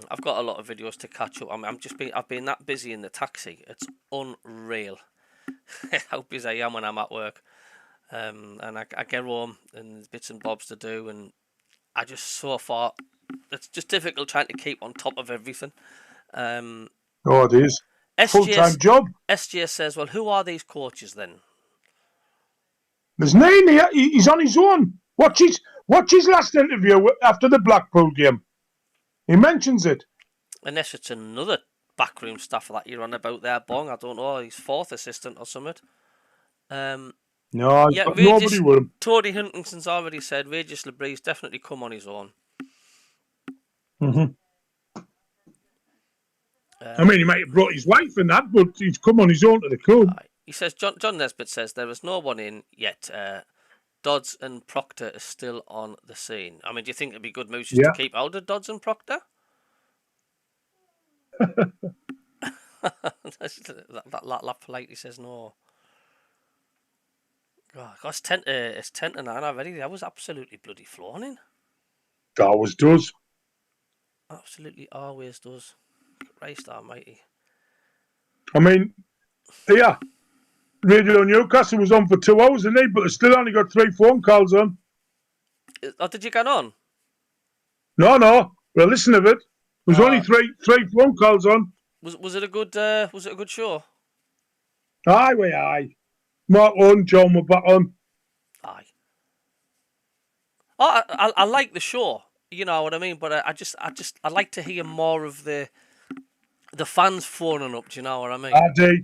I've got a lot of videos to catch up. I've been that busy in the taxi. It's unreal how busy I am when I'm at work. And I get home and there's bits and bobs to do, and I just so far it's just difficult trying to keep on top of everything. It is. Full-time job. SGS says, well, who are these coaches then? There's none. He's on his own. Watch his last interview after the Blackpool game. He mentions it. Unless it's another backroom staff that you're on about there, Bong. I don't know. He's fourth assistant or something. No, yeah, nobody with him. Tony Huntington's already said Regis Labree's definitely come on his own. I mean, he might have brought his wife in that, but he's come on his own to the club. He says, John Nesbitt says there is no one in yet. Dodds and Proctor is still on the scene. I mean, do you think it'd be good moves to keep out of Dodds and Proctor? that laugh politely says no. God, it's 10 to 9 already. That was absolutely bloody flaunting. Always does. Absolutely always does. Christ almighty. I mean, yeah. Radio Newcastle was on for 2 hours, didn't they? But they still only got 3 phone calls on. Oh, did you get on? No. Well, listen to it. There was only three phone calls on. Was it a good show? Aye. Mark on, John were back on. Aye. Oh, I like the show. You know what I mean? But I like to hear more of the fans phoning up. Do you know what I mean? I do.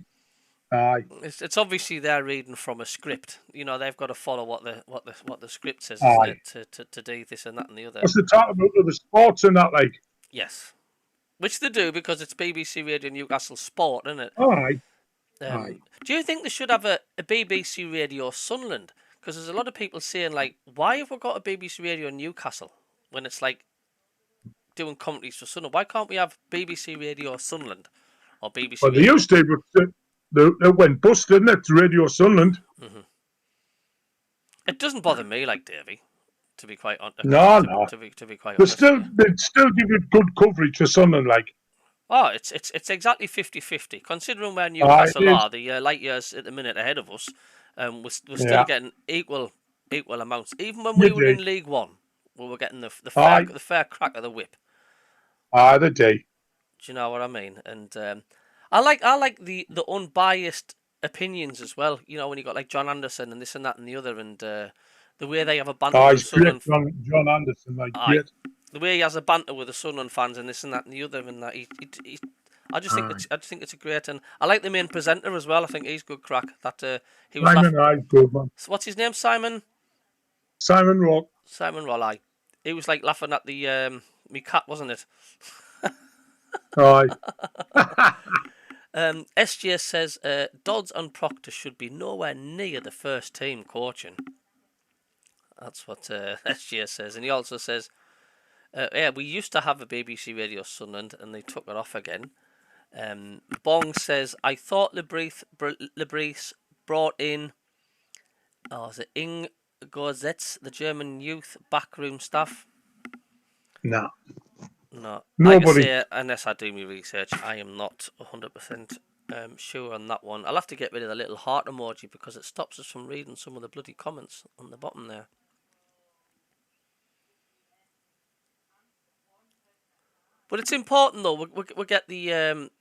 Aye. It's obviously they're reading from a script. You know, they've got to follow what the script says to do this and that and the other. What's the talk about the sports and that, like? Yes, which they do because it's BBC Radio Newcastle Sport, isn't it? Aye. Do you think they should have a BBC Radio Sunderland? Because there's a lot of people saying, like, why have we got a BBC Radio Newcastle when it's like doing commentaries for Sunderland? Why can't we have BBC Radio Sunderland or BBC? Well, they used to, but They went bust, didn't it? To Radio Sunderland. It doesn't bother me, like Davey, to be quite honest. No. To be quite They honest. still give it good coverage for Sunderland, like. Oh, it's exactly 50-50. Considering where Newcastle are, the light years at the minute ahead of us, we're still getting equal amounts. Even when we were in League One, we were getting the fair crack of the whip. The day. Do you know what I mean? And I like the unbiased opinions as well. You know, when you got like John Anderson and this and that and the other, and the way they have a banter with Sunderland. John Anderson, like great. The way he has a banter with the Sunderland fans and this and that and the other, and that I just think it's a great, and I like the main presenter as well. I think he's good crack. That he was good man. What's his name? Simon Rock. Simon Roll. He was like laughing at the me cat, wasn't it? Aye. SGS says Dodds and Proctor should be nowhere near the first team coaching. That's what SGS says, and he also says, yeah, we used to have a BBC Radio Sunderland and they took it off again. Bong says, I thought Lebris brought in, is it Ingozetz, the German youth backroom staff? No. Nobody. Say, unless I do my research, I am not 100% sure on that one. I'll have to get rid of the little heart emoji because it stops us from reading some of the bloody comments on the bottom there. But it's important though. We get the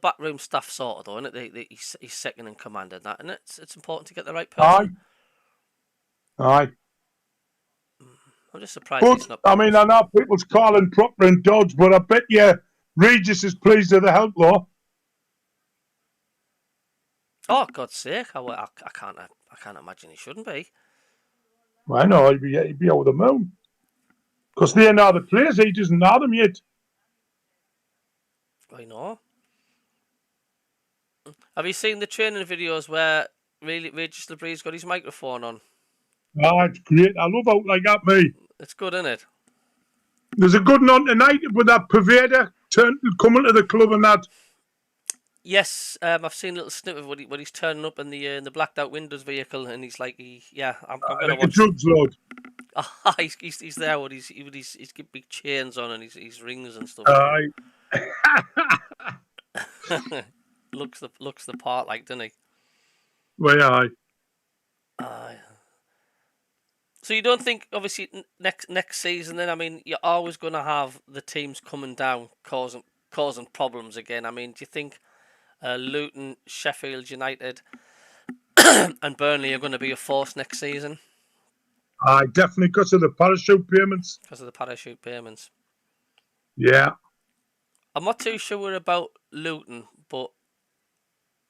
backroom staff sorted though, isn't it? He's second in command and that, and it's important to get the right person. Aye. I'm just surprised he's not. I mean, I know people's calling Proctor and Dodds, but I bet you Regis is pleased with the help law. Oh, God's sake! I can't imagine he shouldn't be. I know he'd be over the moon because they know the players. He doesn't know them yet. I know. Have you seen the training videos where Regis Lebris got his microphone on? Oh, it's great. I love out like that, me. It's good, isn't it? There's a good one tonight with that Pervader coming to the club and that. Yes, I've seen a little snippet of when he's turning up in the blacked out Windows vehicle, and he's like, I'm gonna like watch. A drugs lord. He's there with his big chains on and his rings and stuff. looks the part, like, doesn't he? Well, aye. So you don't think, obviously, next season, then, I mean, you're always going to have the teams coming down causing problems again. I mean, do you think Luton, Sheffield United and Burnley are going to be a force next season? Definitely because of the parachute payments. Yeah. I'm not too sure about Luton, but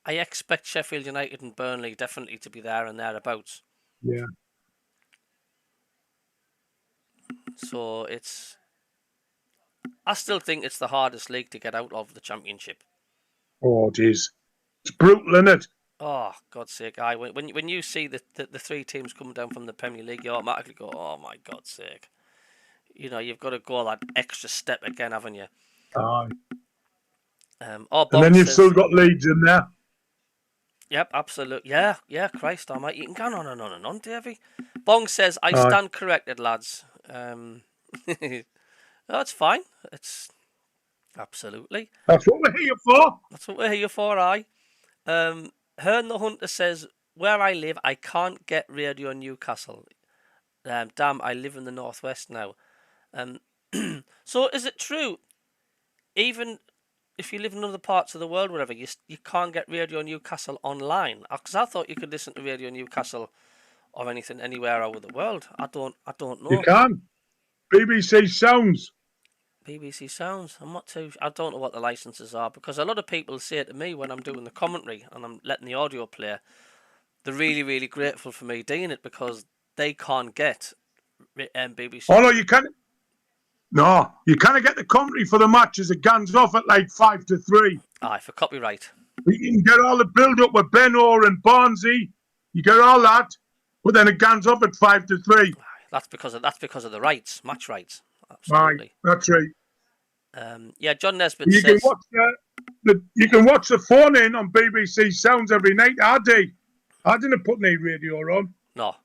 I expect Sheffield United and Burnley definitely to be there and thereabouts. Yeah. So I still think it's the hardest league to get out of, the Championship. Oh, jeez. It's brutal, isn't it? Oh, God's sake. When you see the three teams coming down from the Premier League, you automatically go, oh, my God's sake. You know, you've got to go that extra step again, haven't you? Aye. And then you've still got Leeds in there. Yep, absolutely. Yeah, Christ almighty. You can go on and on and on, Davey. Bong says, I stand corrected, lads. That's fine. It's absolutely. That's what we're here for. Aye. Hearn the Hunter says, where I live, I can't get Radio Newcastle. Damn, I live in the northwest now. So is it true, even if you live in other parts of the world, whatever, you can't get Radio Newcastle online? Because I thought you could listen to Radio Newcastle or anything anywhere over the world. I don't know. You can. BBC Sounds. I don't know what the licenses are, because a lot of people say to me when I'm doing the commentary and I'm letting the audio play, they're really, really grateful for me doing it because they can't get BBC. Oh no, you can't. No, you can't get the commentary for the match as it guns off at like 5-3. Aye, for copyright. You can get all the build up with Ben Orr and Barnsley. You get all that, but then it guns off at 5-3. That's because of the rights, match rights. Absolutely. Aye, that's right. Yeah, John Nesbitt says. you can watch the phone in on BBC Sounds every night. I didn't put any radio on. No.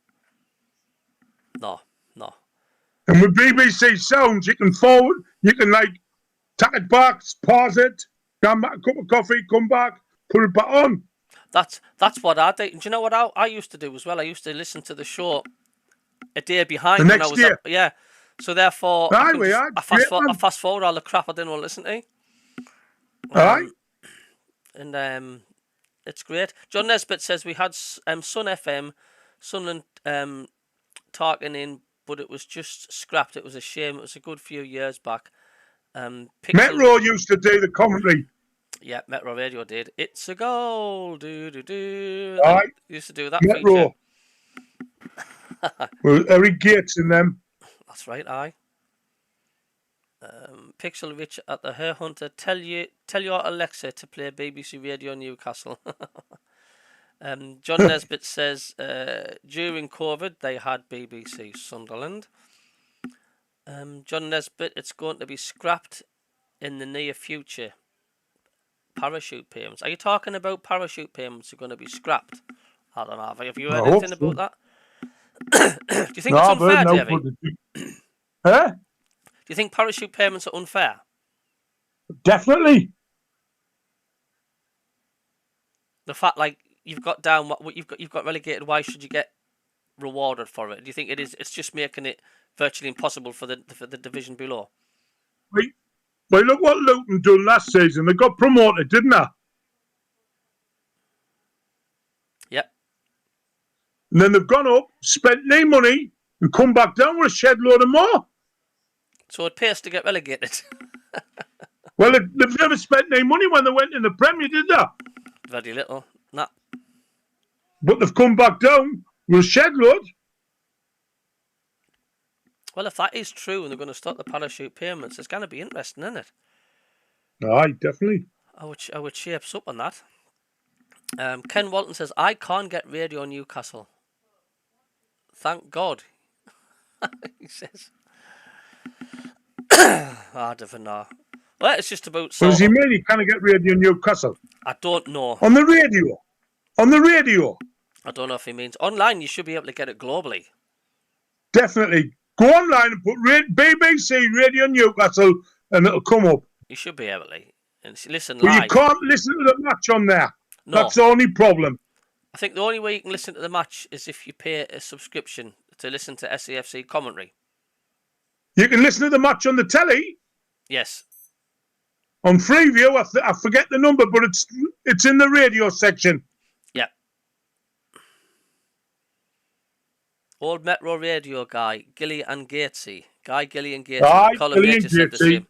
And with BBC Sounds, you can like take it back, pause it, come back, a cup of coffee, come back, put it back on. That's what I did. Do you know what I used to do as well? I used to listen to the show a day behind The when next I was day. up. Yeah. So therefore, I fast forward all the crap I didn't want to listen to. Aye. And it's great. John Nesbitt says we had Sun FM, Sunderland talking in, but it was just scrapped. It was a shame. It was a good few years back. Metro used to do the commentary. Yeah, Metro Radio did. It's a goal. Do. Aye. Used to do that Metro. Well, Eric Gates in them. That's right, aye. Pixel Rich at the Hair Hunter. Tell your Alexa to play BBC Radio Newcastle. John Nesbitt says during COVID they had BBC Sunderland. John Nesbitt, it's going to be scrapped in the near future. Parachute payments. Are you talking about parachute payments are going to be scrapped? I don't know. Have you heard anything about that? Do you think it's unfair, Davey? Huh? Do you think parachute payments are unfair? Definitely. The fact, like, you've got down what you've got relegated. Why should you get rewarded for it? Do you think it is? It's just making it virtually impossible for the division below. Well, look what Luton done last season. They got promoted, didn't they? Yep. And then they've gone up, spent their money, and come back down with a shed load of more. So it pays to get relegated. Well, they've never spent any money when they went in the Premier, did they? Very little. Nah. But they've come back down with a shed load. Well, if that is true and they're going to stop the parachute payments, it's going to be interesting, isn't it? Aye, definitely. I would shapes up on that. Ken Walton says, I can't get Radio Newcastle. Thank God. He says. I don't know. Well, it's just about... What does he mean he can't get Radio Newcastle? I don't know. On the radio? On the radio? I don't know if he means... Online, you should be able to get it globally. Definitely. Go online and put BBC Radio Newcastle and it'll come up. You should be able to. And listen but live. You can't listen to the match on there. No. That's the only problem. I think the only way you can listen to the match is if you pay a subscription to listen to SAFC commentary. You can listen to the match on the telly. Yes. On Freeview, I forget the number, but it's in the radio section. Yeah. Old Metro Radio guy, Gilly and Gatesy. Gilly and Gatesy. Aye, Colin Major said the same.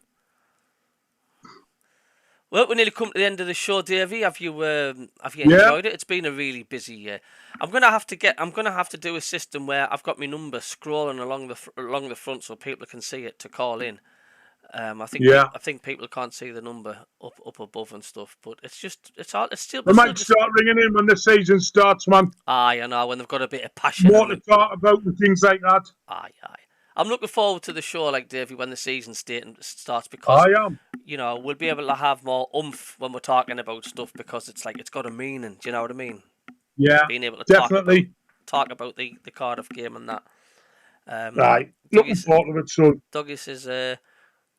Well, we nearly come to the end of the show, Davey. Have you enjoyed it? It's been a really busy year. I'm gonna have to do a system where I've got my number scrolling along the front so people can see it to call in. I think people can't see the number up above and stuff, but it's still. They might start ringing in when the season starts, man. Aye, I know, when they've got a bit of passion. More to talk about and things like that. Aye. I'm looking forward to the show, like Davey, when the season starts, because I am. You know, we'll be able to have more oomph when we're talking about stuff because it's like it's got a meaning. Do you know what I mean? Yeah, being able to definitely talk about the Cardiff game and that. Right, looking forward to it, son. Dougie says,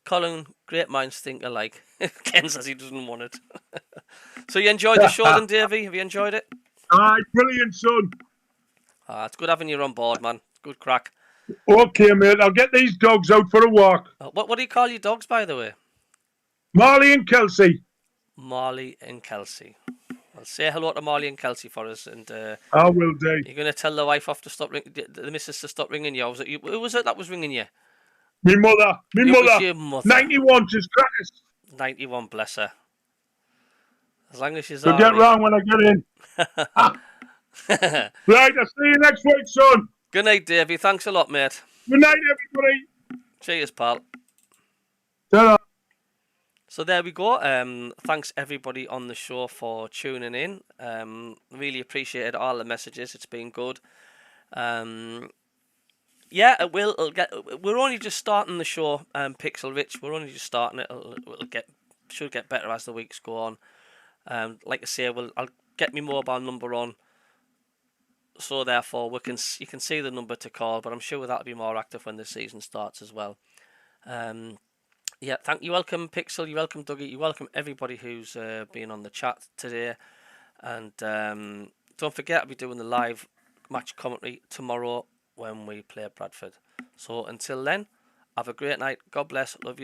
Colin, great minds think alike. Ken says he doesn't want it. So you enjoyed the show then, Davey? Have you enjoyed it? Aye, brilliant, son. It's good having you on board, man. Good crack. Okay, mate, I'll get these dogs out for a walk. What do you call your dogs, by the way? Marley and Kelsey. Marley and Kelsey. Well, say hello to Marley and Kelsey for us, and I will do. You're going to tell the wife off to stop the missus to stop ringing you. Who was it that was ringing you? Me mother. Your mother. 91, she's crackers. 91, bless her. As long as she's so get round when I get in. Right, I'll see you next week, son. Good night, Davey. Thanks a lot, mate. Good night, everybody. Cheers, pal. Ta-ra. So there we go. Thanks everybody on the show for tuning in. Really appreciated all the messages. It's been good. Yeah, we're only just starting the show, Pixel Rich. We're only just starting it. It'll get should get better as the weeks go on. Like I say, I'll get my mobile number on, so therefore you can see the number to call. But I'm sure that'll be more active when the season starts as well. Yeah, you're welcome, Pixel. You're welcome, Dougie. You're welcome, everybody who's been on the chat today. And don't forget, I'll be doing the live match commentary tomorrow when we play Bradford. So until then, have a great night. God bless. Love you.